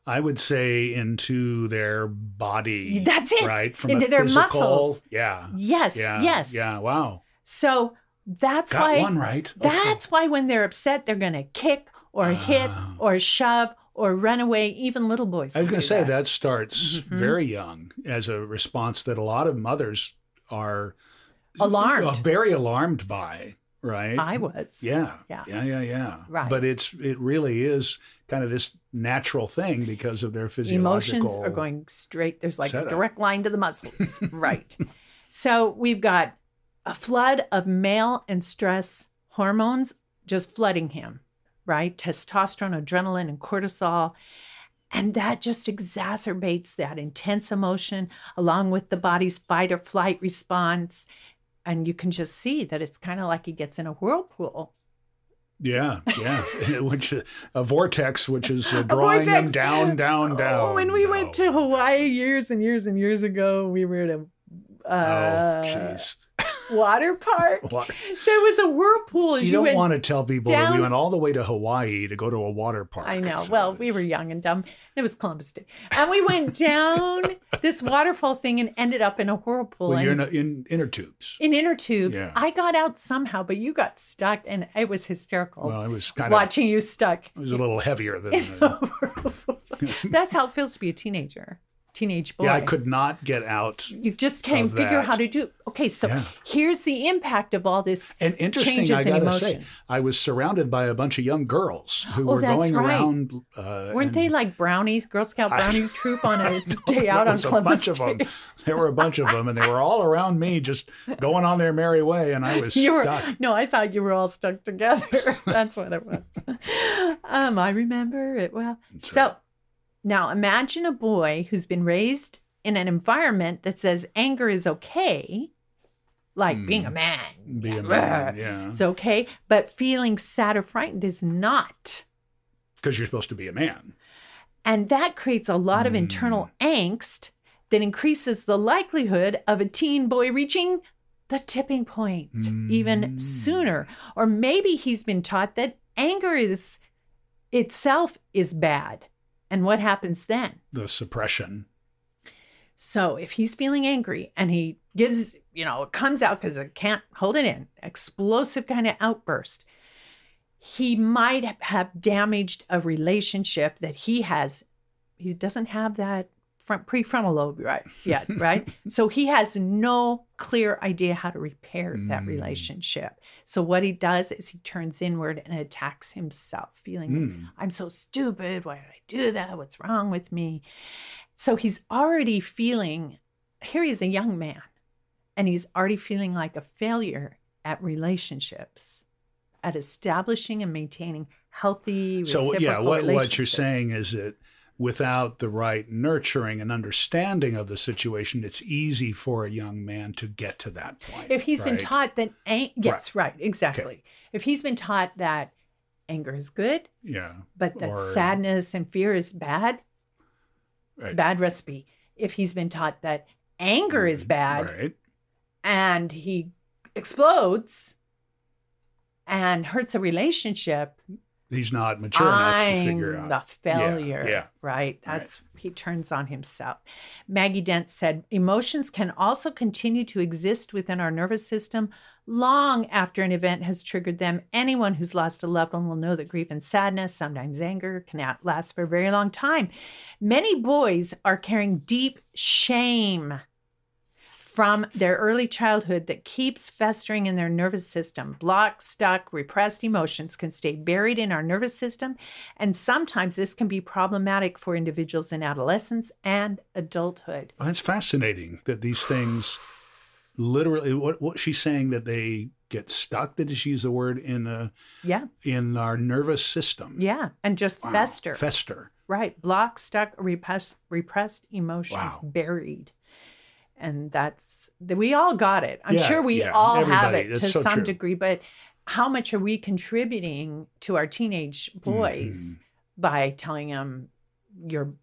Speaker 4: I would say into their body.
Speaker 1: That's it.
Speaker 4: Right? From
Speaker 1: Into
Speaker 4: a
Speaker 1: their
Speaker 4: physical,
Speaker 1: muscles.
Speaker 4: Yeah.
Speaker 1: Yes,
Speaker 4: Yeah.
Speaker 1: yes.
Speaker 4: Yeah. Wow.
Speaker 1: So that's
Speaker 4: Got
Speaker 1: why
Speaker 4: one right.
Speaker 1: That's why when they're upset, they're going to kick or hit or shove or run away. Even little boys.
Speaker 4: I was
Speaker 1: will
Speaker 4: going
Speaker 1: do
Speaker 4: to say that starts very young as a response that a lot of mothers are
Speaker 1: Alarmed.
Speaker 4: very alarmed by, right?
Speaker 1: I was.
Speaker 4: Yeah.
Speaker 1: Yeah.
Speaker 4: Yeah.
Speaker 1: Right.
Speaker 4: But it really is kind of this natural thing because of their physiological
Speaker 1: Emotions are going straight. There's like
Speaker 4: setup.
Speaker 1: a direct line to the muscles. Right. So we've got a flood of male and stress hormones just flooding him, right? Testosterone, adrenaline, and cortisol. And that just exacerbates that intense emotion along with the body's fight or flight response. And you can just see that it's kind of like he gets in a whirlpool
Speaker 4: Yeah, which a vortex, which is drawing them down.
Speaker 1: Oh, when we went to Hawaii years and years and years ago, we were at a
Speaker 4: jeez.
Speaker 1: Water park. There was a whirlpool.
Speaker 4: You don't want to tell people that we went all the way to Hawaii to go to a water park.
Speaker 1: I know. Well, we were young and dumb. It was Columbus Day. And we went down this waterfall thing and ended up in a whirlpool.
Speaker 4: Well, you're in inner tubes.
Speaker 1: In inner tubes.
Speaker 4: Yeah.
Speaker 1: I got out somehow, but you got stuck, and it was hysterical.
Speaker 4: Well, it was kind
Speaker 1: watching you stuck.
Speaker 4: It was a little heavier than
Speaker 1: That's how it feels to be a teenage boy.
Speaker 4: Yeah, I could not get out.
Speaker 1: You just can't figure out how to do. Okay, so here's the impact of all this.
Speaker 4: And interesting, I gotta say, I was surrounded by a bunch of young girls who were going around.
Speaker 1: Weren't they like brownies, Girl Scout brownies troop on a day out on Columbus Day?
Speaker 4: There were a bunch of them, and they were all around me, just going on their merry way, and I was stuck.
Speaker 1: No, I thought you were all stuck together. That's what it was. I remember it well. That's right. Now, imagine a boy who's been raised in an environment that says anger is okay, like being a man. It's okay, but feeling sad or frightened is not.
Speaker 4: Because you're supposed to be a man.
Speaker 1: And that creates a lot of internal angst that increases the likelihood of a teen boy reaching the tipping point even sooner. Or maybe he's been taught that anger itself is bad. And what happens then?
Speaker 4: The suppression.
Speaker 1: So if he's feeling angry and he gives, it comes out because it can't hold it in, explosive kind of outburst, he might have damaged a relationship that he doesn't have that prefrontal lobe yet, right? So he has no clear idea how to repair that relationship. So what he does is he turns inward and attacks himself, feeling, I'm so stupid. Why did I do that? What's wrong with me? So he's already feeling, here he's a young man, and he's already feeling like a failure at relationships, at establishing and maintaining healthy reciprocal relationships.
Speaker 4: What you're saying is that without the right nurturing and understanding of the situation, it's easy for a young man to get to that point.
Speaker 1: If he's been taught that, exactly. Okay. If he's been taught that anger is good, but that sadness and fear is bad, bad recipe. If he's been taught that anger is bad, and he explodes and hurts a relationship,
Speaker 4: he's not mature enough to figure out.
Speaker 1: I'm the failure, right? He turns on himself. Maggie Dent said, emotions can also continue to exist within our nervous system long after an event has triggered them. Anyone who's lost a loved one will know that grief and sadness, sometimes anger, can last for a very long time. Many boys are carrying deep shame from their early childhood that keeps festering in their nervous system. Blocked, stuck, repressed emotions can stay buried in our nervous system, and sometimes this can be problematic for individuals in adolescence and adulthood.
Speaker 4: Well, it's fascinating that these things literally, what she's saying, that they get stuck, did she use the word, in our nervous system?
Speaker 1: Yeah, and just fester.
Speaker 4: Fester.
Speaker 1: Right, blocked, stuck, repressed emotions buried. And we all got it. I'm sure we all have it to some degree, but how much are we contributing to our teenage boys by telling them your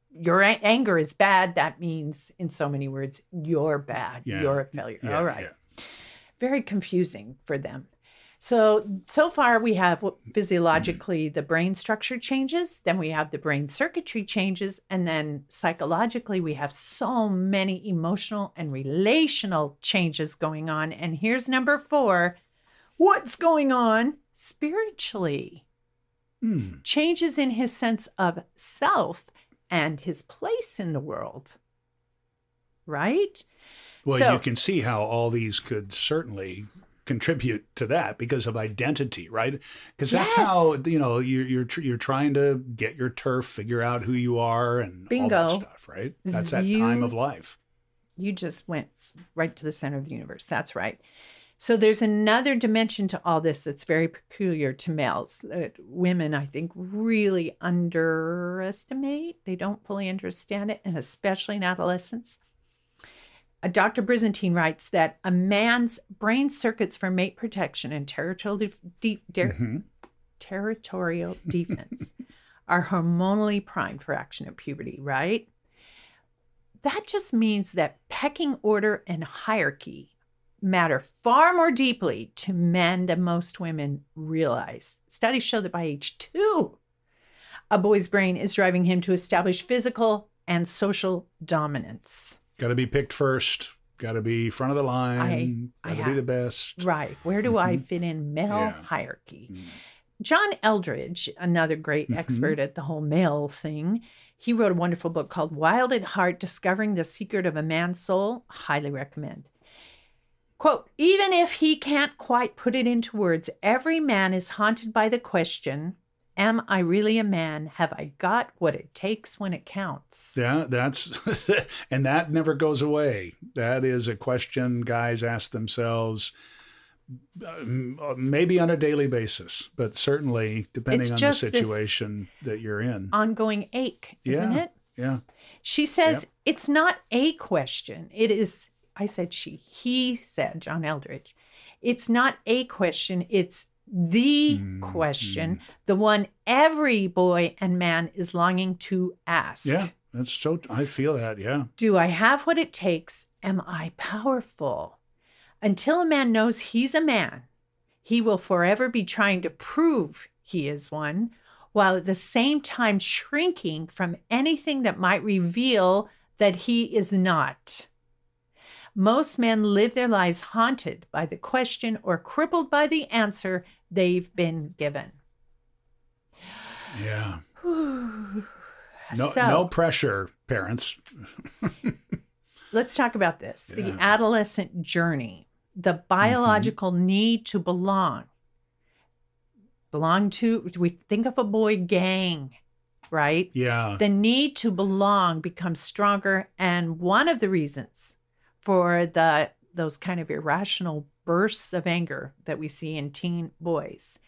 Speaker 1: anger is bad? That means, in so many words, you're bad. You're a failure. All right. Yeah. Very confusing for them. So far we have physiologically the brain structure changes, then we have the brain circuitry changes, and then psychologically we have so many emotional and relational changes going on. And here's number 4. What's going on spiritually? Changes in his sense of self and his place in the world. Right?
Speaker 4: Well, you can see how all these could certainly contribute to that because of identity, right? Because that's how, you're trying to get your turf, figure out who you are, and all that stuff, right? That's that time of life.
Speaker 1: You just went right to the center of the universe. That's right. So there's another dimension to all this that's very peculiar to males. Women, I think, really underestimate. They don't fully understand it, and especially in adolescence. Dr. Brizantine writes that a man's brain circuits for mate protection and territorial territorial defense, are hormonally primed for action at puberty, right? That just means that pecking order and hierarchy matter far more deeply to men than most women realize. Studies show that by age 2, a boy's brain is driving him to establish physical and social dominance.
Speaker 4: Got to be picked first. Got to be front of the line. Got to be the best.
Speaker 1: Right. Where do I fit in male hierarchy? John Eldridge, another great expert at the whole male thing, he wrote a wonderful book called Wild at Heart, Discovering the Secret of a Man's Soul. Highly recommend. Quote, even if he can't quite put it into words, every man is haunted by the question, am I really a man? Have I got what it takes when it counts?
Speaker 4: Yeah, that's, and that never goes away. That is a question guys ask themselves maybe on a daily basis, but certainly depending on the situation that you're in.
Speaker 1: Ongoing ache, isn't it?
Speaker 4: Yeah.
Speaker 1: She says it's not a question. It is, I said she, he said, John Eldridge. It's not a question. It's the question, the one every boy and man is longing to ask.
Speaker 4: Yeah, that's so, I feel that, yeah.
Speaker 1: Do I have what it takes? Am I powerful? Until a man knows he's a man, he will forever be trying to prove he is one, while at the same time shrinking from anything that might reveal that he is not. Most men live their lives haunted by the question or crippled by the answer they've been given.
Speaker 4: Yeah. No pressure, parents.
Speaker 1: Let's talk about this. The adolescent journey, the biological need to belong. Belong to, we think of a boy gang, right?
Speaker 4: Yeah.
Speaker 1: The need to belong becomes stronger. And one of the reasons for those kind of irrational bursts of anger that we see in teen boys.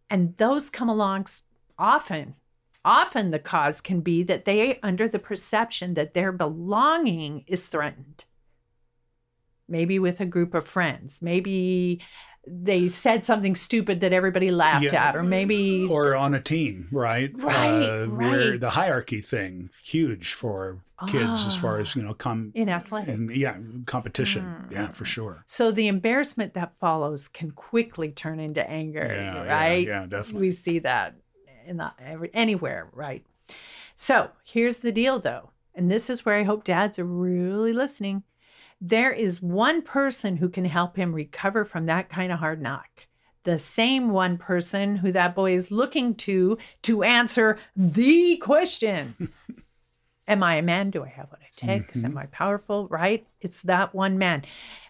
Speaker 1: And those come along often. Often the cause can be that they are under the perception that their belonging is threatened. Maybe with a group of friends. Maybe they said something stupid that everybody laughed at, or maybe...
Speaker 4: Or on a team, right?
Speaker 1: Right.
Speaker 4: Where the hierarchy thing, huge for kids as far as,
Speaker 1: in athletics.
Speaker 4: And competition. Yeah, for sure.
Speaker 1: So the embarrassment that follows can quickly turn into anger, right?
Speaker 4: Yeah, definitely.
Speaker 1: We see that anywhere, right? So here's the deal, though. And this is where I hope dads are really listening. There is one person who can help him recover from that kind of hard knock. The same one person who that boy is looking to answer the question. Am I a man? Do I have what it takes? Am I powerful? Right? It's that one man.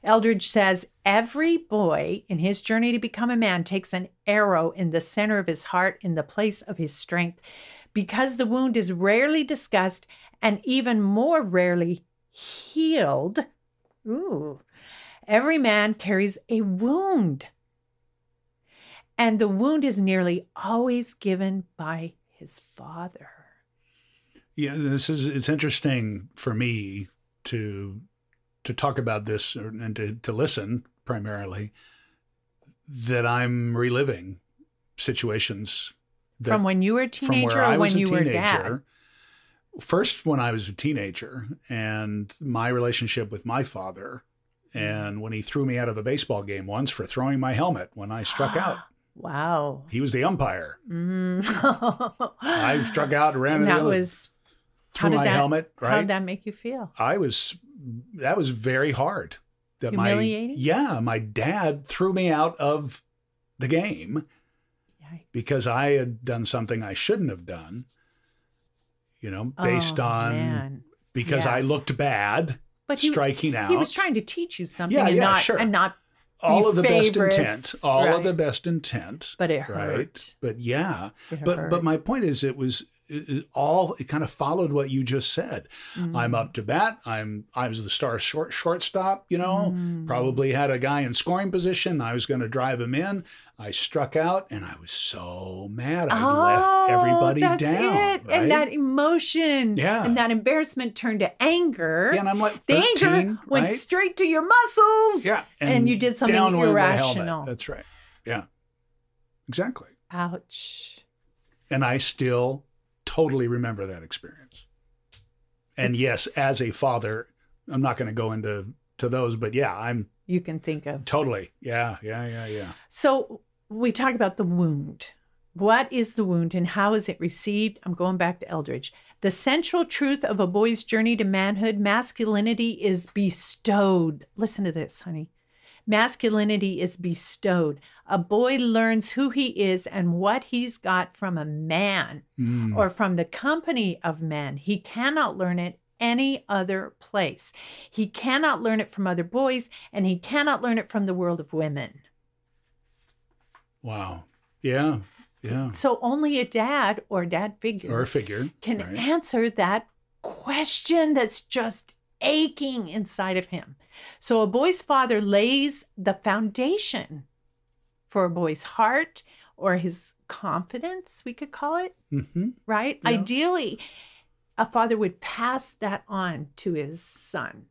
Speaker 1: Eldridge says every boy in his journey to become a man takes an arrow in the center of his heart in the place of his strength. Because the wound is rarely discussed and even more rarely healed. Every man carries a wound. And the wound is nearly always given by his father.
Speaker 4: Yeah, it's interesting for me to talk about this and to listen primarily, that I'm reliving situations
Speaker 1: from when you were a teenager or when you were a dad?
Speaker 4: First, when I was a teenager, and my relationship with my father, and when he threw me out of a baseball game once for throwing my helmet when I struck out.
Speaker 1: Wow.
Speaker 4: He was the umpire. I struck out and ran into the threw my helmet. Right?
Speaker 1: How did that make you feel?
Speaker 4: That was very hard.
Speaker 1: Humiliating?
Speaker 4: My dad threw me out of the game because I had done something I shouldn't have done. Based on because I looked bad, but striking out.
Speaker 1: He was trying to teach you something, and not
Speaker 4: all of the best
Speaker 1: intent.
Speaker 4: All of the best intent.
Speaker 1: But it hurt.
Speaker 4: Right? But yeah. But my point is, it kind of followed what you just said. I'm up to bat. I was the star shortstop, probably had a guy in scoring position. I was going to drive him in. I struck out and I was so mad. I left everybody down.
Speaker 1: It.
Speaker 4: Right?
Speaker 1: And that emotion and that embarrassment turned to anger.
Speaker 4: Yeah, and I'm like
Speaker 1: 13, the anger went
Speaker 4: right?
Speaker 1: straight to your muscles.
Speaker 4: Yeah.
Speaker 1: And you did something irrational.
Speaker 4: That's right. Yeah. Exactly.
Speaker 1: Ouch.
Speaker 4: And I still totally remember that experience. And yes, as a father, I'm not going to go into those, but yeah, I'm
Speaker 1: You can think of.
Speaker 4: totally. Yeah.
Speaker 1: So we talk about the wound. What is the wound and how is it received? I'm going back to Eldridge. The central truth of a boy's journey to manhood, masculinity is bestowed. Listen to this, honey. Masculinity is bestowed. A boy learns who he is and what he's got from a man or from the company of men. He cannot learn it any other place. He cannot learn it from other boys, and he cannot learn it from the world of women.
Speaker 4: Wow. Yeah.
Speaker 1: So only a dad or dad figure
Speaker 4: Or a figure
Speaker 1: can
Speaker 4: right?
Speaker 1: answer that question that's just aching inside of him. So a boy's father lays the foundation for a boy's heart or his confidence, we could call it, right?
Speaker 4: Yeah.
Speaker 1: Ideally, a father would pass that on to his son.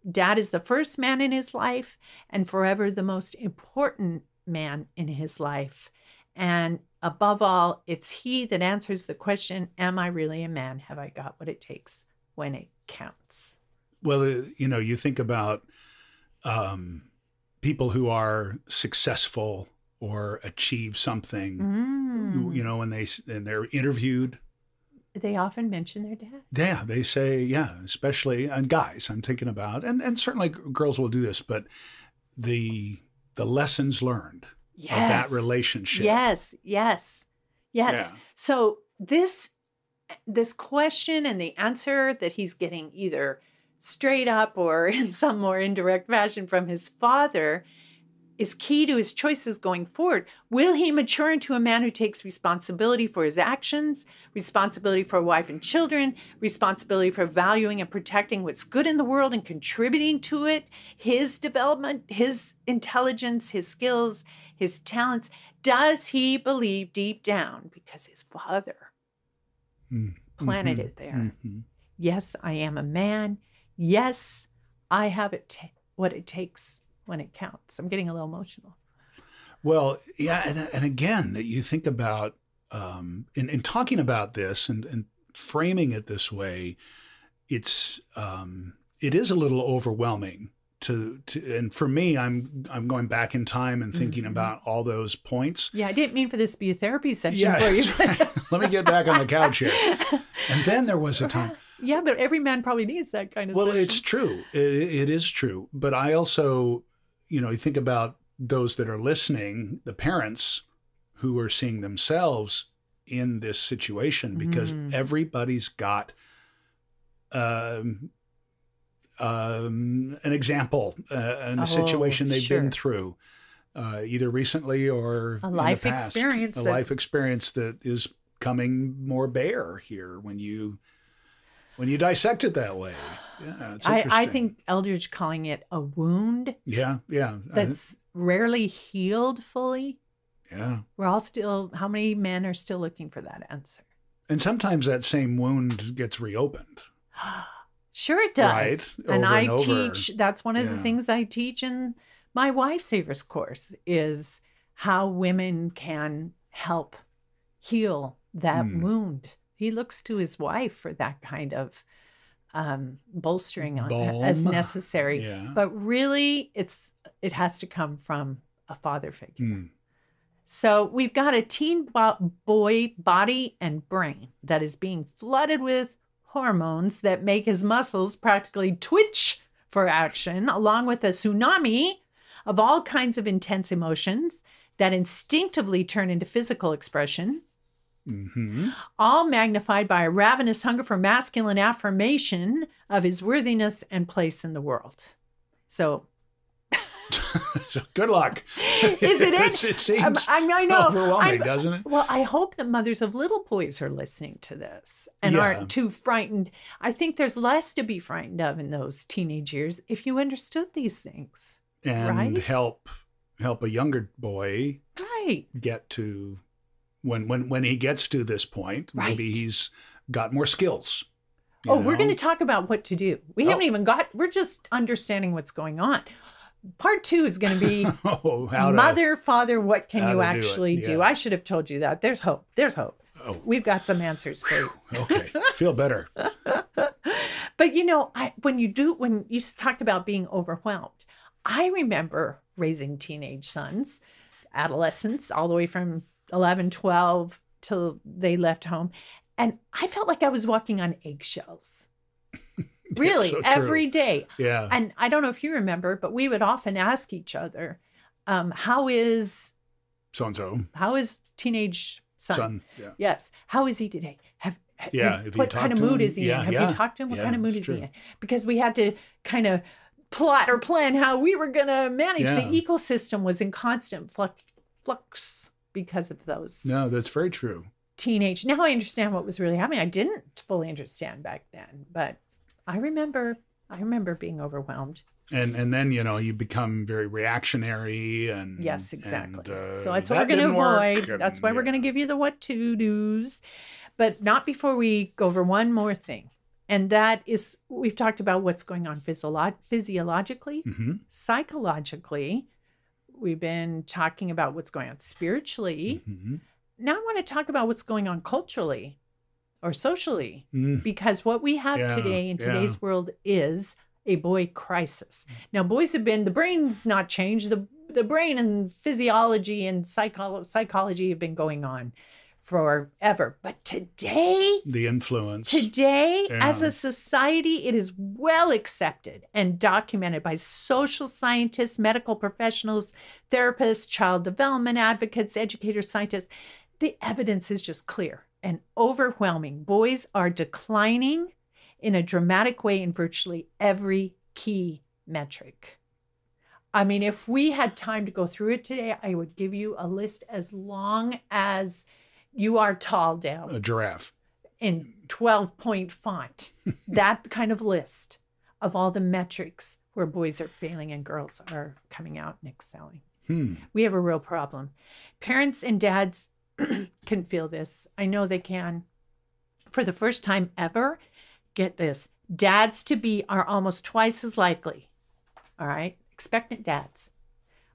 Speaker 1: Dad is the first man in his life and forever the most important man in his life. And above all, it's he that answers the question, am I really a man? Have I got what it takes when it counts?
Speaker 4: Well, you think about people who are successful or achieve something, when they're interviewed.
Speaker 1: They often mention their dad.
Speaker 4: Yeah, they say, especially, and guys I'm thinking about, and certainly girls will do this, but the lessons learned of that relationship.
Speaker 1: Yes.
Speaker 4: Yeah.
Speaker 1: So this question and the answer that he's getting either straight up or in some more indirect fashion from his father is key to his choices going forward. Will he mature into a man who takes responsibility for his actions, responsibility for a wife and children, responsibility for valuing and protecting what's good in the world and contributing to it, his development, his intelligence, his skills, his talents? Does he believe deep down, because his father planted it there? Yes, I am a man. Yes, I have what it takes when it counts. I'm getting a little emotional.
Speaker 4: Well, yeah, and again, you think about in talking about this and framing it this way, it is a little overwhelming to and for me, I'm going back in time and thinking about all those points.
Speaker 1: Yeah, I didn't mean for this to be a therapy session for you.
Speaker 4: Right. Let me get back on the couch here. And then there was a time.
Speaker 1: Yeah, but every man probably needs that kind of
Speaker 4: Well,
Speaker 1: session.
Speaker 4: it's true. It is true. But I also, you think about those that are listening, the parents who are seeing themselves in this situation, because everybody's got an example in a situation they've been through, either recently or
Speaker 1: a life
Speaker 4: in the past.
Speaker 1: experience.
Speaker 4: A life experience that is coming more bare here when you dissect it that way. Yeah, it's interesting.
Speaker 1: I think Eldridge calling it a wound.
Speaker 4: Yeah.
Speaker 1: That's rarely healed fully.
Speaker 4: Yeah.
Speaker 1: We're all still, how many men are still looking for that answer?
Speaker 4: And sometimes that same wound gets reopened.
Speaker 1: Sure it does.
Speaker 4: Right.
Speaker 1: And
Speaker 4: Over
Speaker 1: I
Speaker 4: and over.
Speaker 1: teach, that's one of the things I teach in my Wife Savers course is how women can help heal that wound. He looks to his wife for that kind of bolstering on as necessary.
Speaker 4: Yeah.
Speaker 1: But really, it has to come from a father figure. So we've got a teen boy body and brain that is being flooded with hormones that make his muscles practically twitch for action, along with a tsunami of all kinds of intense emotions that instinctively turn into physical expression. All magnified by a ravenous hunger for masculine affirmation of his worthiness and place in the world. So,
Speaker 4: good luck.
Speaker 1: Is it?
Speaker 4: It seems
Speaker 1: I know.
Speaker 4: overwhelming, doesn't it?
Speaker 1: Well, I hope that mothers of little boys are listening to this and aren't too frightened. I think there's less to be frightened of in those teenage years if you understood these things.
Speaker 4: And help a younger boy get to when he gets to this point, maybe he's got more skills.
Speaker 1: We're going to talk about what to do. We haven't even we're just understanding what's going on. Part 2 is going to be
Speaker 4: How
Speaker 1: Mother, Father, what can
Speaker 4: how
Speaker 1: you
Speaker 4: to do it.
Speaker 1: actually do?
Speaker 4: Yeah.
Speaker 1: I should have told you that. There's hope. There's hope.
Speaker 4: Oh.
Speaker 1: We've got some answers for you.
Speaker 4: Okay. Feel better.
Speaker 1: But when you talked about being overwhelmed, I remember raising teenage sons, adolescents, all the way from 11, 12 till they left home. And I felt like I was walking on eggshells. Really,
Speaker 4: so true.
Speaker 1: every day.
Speaker 4: Yeah.
Speaker 1: And I don't know if you remember, but we would often ask each other, how is teenage son?
Speaker 4: Yeah.
Speaker 1: Yes. How is he today? What kind of mood is he in? Have you talked to him? What kind of mood is he in? Because we had to kind of plot or plan how we were going to manage.
Speaker 4: Yeah.
Speaker 1: The ecosystem was in constant flux because of those
Speaker 4: No, that's very true.
Speaker 1: teenage. Now I understand what was really happening. I didn't fully understand back then, but I remember being overwhelmed.
Speaker 4: And then, you become very reactionary and
Speaker 1: Yes, exactly.
Speaker 4: and,
Speaker 1: So that's what
Speaker 4: that
Speaker 1: we're going to
Speaker 4: didn't work,
Speaker 1: avoid.
Speaker 4: and,
Speaker 1: That's why we're going to give you the what to do's, but not before we go over one more thing. And that is, we've talked about what's going on physiologically, psychologically. We've been talking about what's going on spiritually. Now I want to talk about what's going on culturally or socially, because what we have today in today's world is a boy crisis. Now, the brain's not changed. The brain and physiology and psychology have been going on forever. But today, as a society, it is well accepted and documented by social scientists, medical professionals, therapists, child development advocates, educators, scientists. The evidence is just clear and overwhelming. Boys are declining in a dramatic way in virtually every key metric. I mean, if we had time to go through it today, I would give you a list as long as you are tall down.
Speaker 4: A giraffe.
Speaker 1: In 12-point font. That kind of list of all the metrics where boys are failing and girls are coming out and excelling. We have a real problem. Parents and dads can feel this. I know they can. For the first time ever, get this, dads-to-be are almost twice as likely, all right, expectant dads,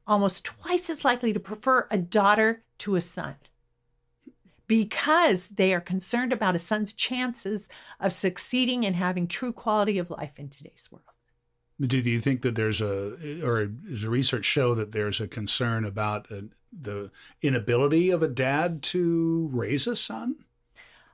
Speaker 1: almost twice as likely to prefer a daughter to a son because they are concerned about a son's chances of succeeding and having true quality of life in today's world.
Speaker 4: Do you think that does the research show that there's a concern about the inability of a dad to raise a son?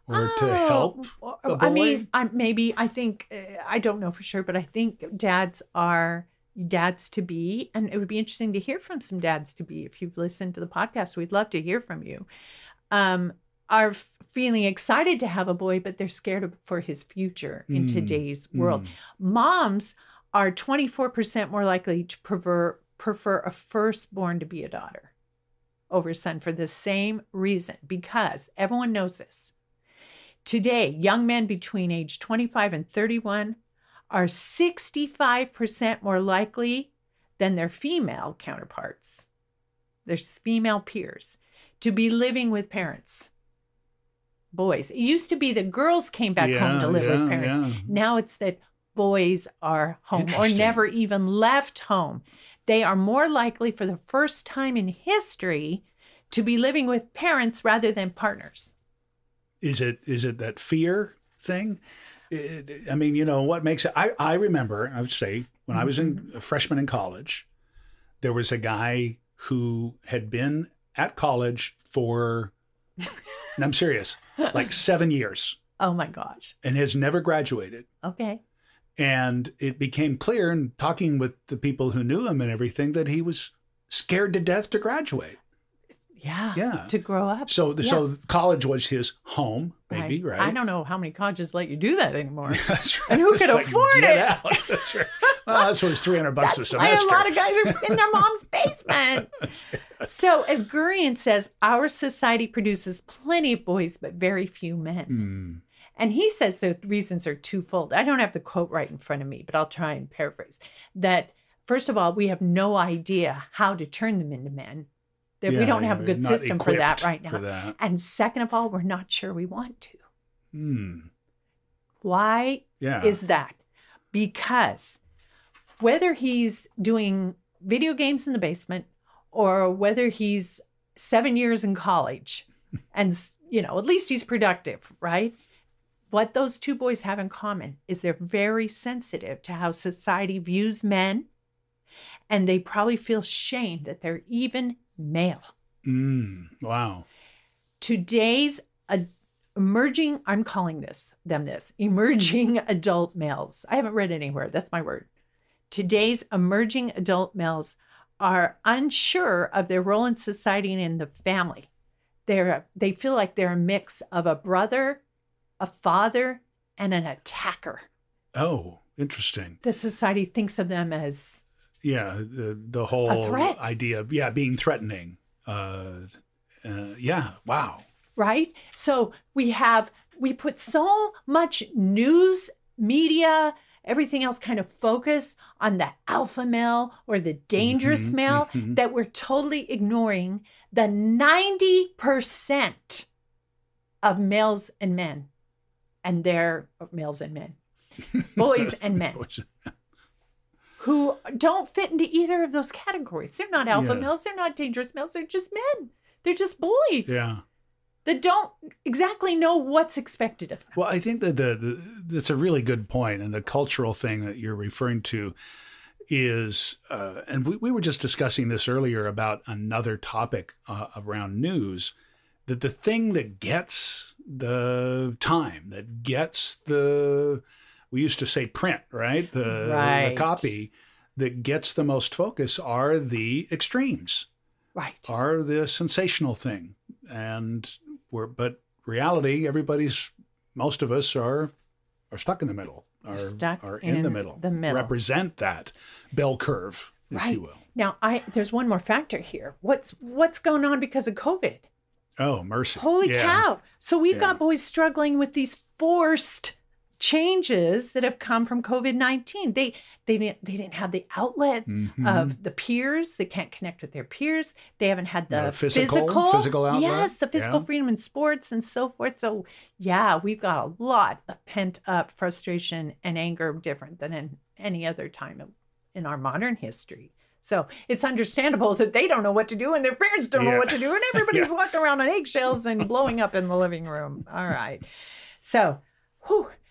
Speaker 4: Or to help a boy?
Speaker 1: I mean, I don't know for sure, but I think dads to be, and it would be interesting to hear from some dads to be. If you've listened to the podcast, we'd love to hear from you. Are feeling excited to have a boy, but they're scared for his future in today's world. Moms are 24% more likely to prefer a firstborn to be a daughter over a son for the same reason, because everyone knows this. Today, young men between age 25 and 31 are 65% more likely than their female counterparts, their female peers, to be living with parents. Boys. It used to be that girls came back home to live with parents.
Speaker 4: Yeah.
Speaker 1: Now it's that boys are home or never even left home. They are more likely for the first time in history to be living with parents rather than partners.
Speaker 4: Is it that fear thing? I mean, what makes it? I remember, I would say, when I was a freshman in college, there was a guy who had been at college for, and I'm serious, like 7 years.
Speaker 1: Oh my gosh.
Speaker 4: And has never graduated. Okay. And it became clear in talking with the people who knew him and everything that he was scared to death to graduate.
Speaker 1: Yeah. To grow up.
Speaker 4: So college was his home, maybe, right?
Speaker 1: I don't know how many colleges let you do that anymore.
Speaker 4: That's right.
Speaker 1: And who could afford it?
Speaker 4: Out. That's right. Well, that's what it's $300 a semester.
Speaker 1: Why a lot of guys are in their mom's basement. So as Gurian says, our society produces plenty of boys, but very few men. And he says the reasons are twofold. I don't have the quote right in front of me, but I'll try and paraphrase. That, first of all, we have no idea how to turn them into men. That we don't have a good system for that right now. And second of all, we're not sure we want to. Why is that? Because whether he's doing video games in the basement or whether he's 7 years in college and, at least he's productive, right? What those two boys have in common is they're very sensitive to how society views men, and they probably feel shame that they're even male.
Speaker 4: Wow.
Speaker 1: Today's emerging, I'm calling them emerging adult males. I haven't read anywhere. That's my word. Today's emerging adult males are unsure of their role in society and in the family. They feel like they're a mix of a brother, a father, and an attacker.
Speaker 4: Oh, interesting.
Speaker 1: That society thinks of them as
Speaker 4: the whole
Speaker 1: a threat.
Speaker 4: idea of being threatening. Wow.
Speaker 1: Right? So we put so much news, media, everything else kind of focus on the alpha male or the dangerous male that we're totally ignoring the 90% of males and men and their males and men, boys and men who don't fit into either of those categories. They're not alpha males. They're not dangerous males. They're just men. They're just boys.
Speaker 4: Yeah.
Speaker 1: That don't exactly know what's expected of them.
Speaker 4: Well, I think that that's a really good point. And the cultural thing that you're referring to is, and we were just discussing this earlier about another topic around news, that the thing that gets the time, that gets we used to say print, right? The copy that gets the most focus are the extremes.
Speaker 1: Right.
Speaker 4: Are the sensational thing. But reality, most of us are stuck in the middle, are in the middle, represent that bell curve, if you will.
Speaker 1: Now, there's one more factor here. What's going on because of COVID?
Speaker 4: Oh, mercy.
Speaker 1: Holy cow. So we've got boys struggling with these forced changes that have come from COVID-19. They didn't have the outlet of the peers. They can't connect with their peers. They haven't had the physical outlet. Yes, the physical freedom in sports and so forth. So we've got a lot of pent up frustration and anger, different than in any other time in our modern history. So it's understandable that they don't know what to do and their parents don't know what to do, and everybody's walking around on eggshells and blowing up in the living room. All right. So,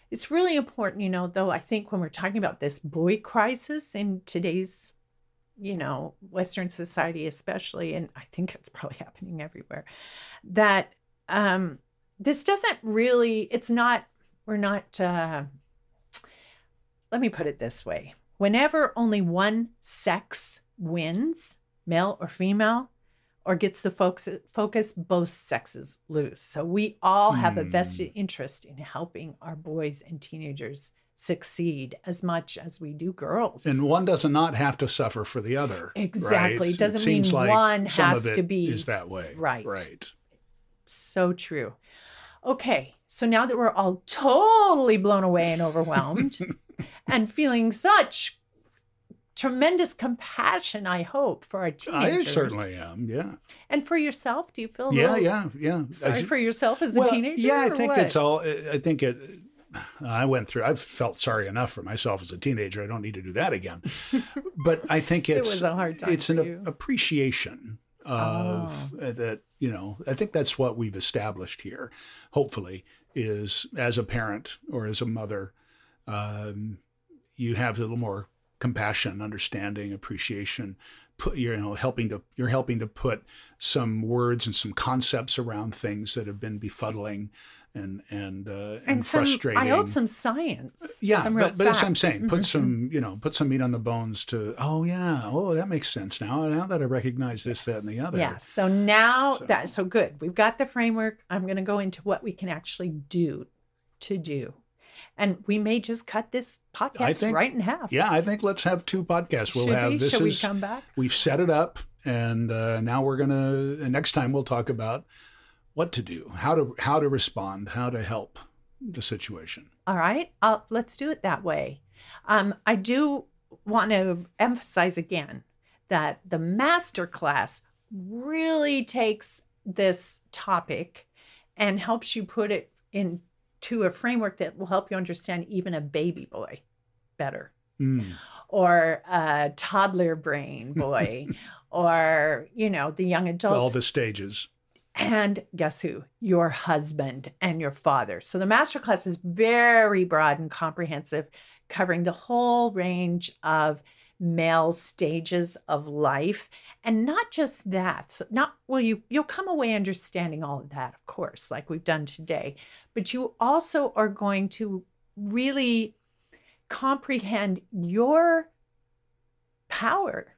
Speaker 1: it's really important, though, I think when we're talking about this boy crisis in today's, Western society especially, and I think it's probably happening everywhere, that this doesn't really, let me put it this way. Whenever only one sex wins, male or female, or gets the focus, both sexes lose. So we all have a vested interest in helping our boys and teenagers succeed as much as we do girls.
Speaker 4: And one does not have to suffer for the other.
Speaker 1: Exactly.
Speaker 4: Right?
Speaker 1: It doesn't mean
Speaker 4: like
Speaker 1: one
Speaker 4: some
Speaker 1: has
Speaker 4: of it
Speaker 1: to be.
Speaker 4: is that way.
Speaker 1: Right. So true. Okay. So now that we're all totally blown away and overwhelmed and feeling such tremendous compassion, I hope, for our teenagers.
Speaker 4: I certainly am, yeah.
Speaker 1: And for yourself, do you feel sorry for yourself as a teenager?
Speaker 4: Yeah, I think it's all, I've felt sorry enough for myself as a teenager. I don't need to do that again. But I think it was a hard time it's an appreciation of that, I think that's what we've established here, hopefully, is as a parent or as a mother, you have a little more compassion, understanding, appreciation. You're helping to put some words and some concepts around things that have been befuddling and frustrating.
Speaker 1: I hope some science.
Speaker 4: Yeah, but as I'm saying, put some meat on the bones to. That makes sense now that I recognize this, that, and the other.
Speaker 1: Yeah. So now that's so good. We've got the framework. I'm going to go into what we can actually do. And we may just cut this podcast right in half.
Speaker 4: Yeah, I think let's have 2 podcasts.
Speaker 1: Should we come back?
Speaker 4: We've set it up, and now we're next time we'll talk about what to do, how to respond, how to help the situation.
Speaker 1: All right, let's do it that way. I do want to emphasize again that the masterclass really takes this topic and helps you put it into a framework that will help you understand even a baby boy better. or a toddler brain boy, or, the young adult.
Speaker 4: All the stages.
Speaker 1: And guess who? Your husband and your father. So the masterclass is very broad and comprehensive, covering the whole range of male stages of life. And not just that. So you'll come away understanding all of that, of course, like we've done today. But you also are going to really comprehend your power.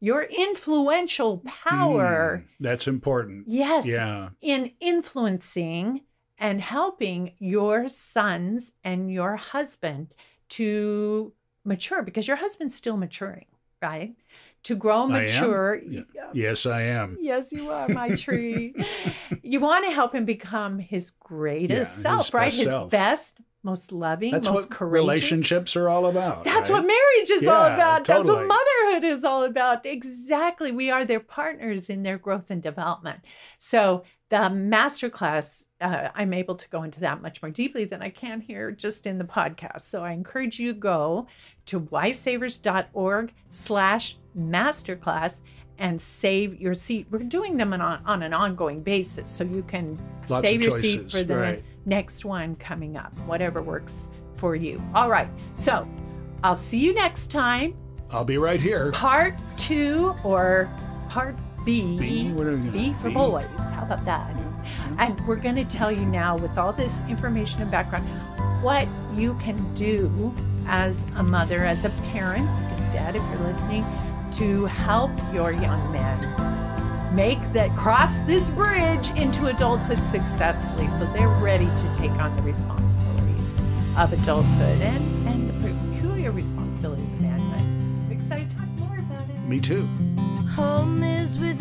Speaker 1: Your influential power.
Speaker 4: That's important.
Speaker 1: Yes.
Speaker 4: Yeah.
Speaker 1: In influencing and helping your sons and your husband to mature, because your husband's still maturing, right? To grow mature.
Speaker 4: Yes, I am.
Speaker 1: Yes, you are, my tree. You want to help him become his greatest self, right? His best, most loving,
Speaker 4: That's
Speaker 1: most
Speaker 4: what
Speaker 1: courageous.
Speaker 4: Relationships are all about.
Speaker 1: That's
Speaker 4: right?
Speaker 1: what marriage is all about.
Speaker 4: Totally.
Speaker 1: That's what motherhood is all about. Exactly. We are their partners in their growth and development. So the masterclass, I'm able to go into that much more deeply than I can here just in the podcast. So I encourage you to go to wifesavers.org/masterclass and save your seat. We're doing them on an ongoing basis, so you can save your seat for the next one coming up, whatever works for you. All right, so I'll see you next time.
Speaker 4: I'll be right here.
Speaker 1: Part 2 or part B. B for boys. How about that?
Speaker 4: Yeah.
Speaker 1: And we're going to tell you now, with all this information and background, what you can do as a mother, as a parent, as dad, if you're listening, to help your young men cross this bridge into adulthood successfully, so they're ready to take on the responsibilities of adulthood and the peculiar responsibilities of manhood. I'm excited to talk more about it.
Speaker 4: Me too.
Speaker 2: Home is with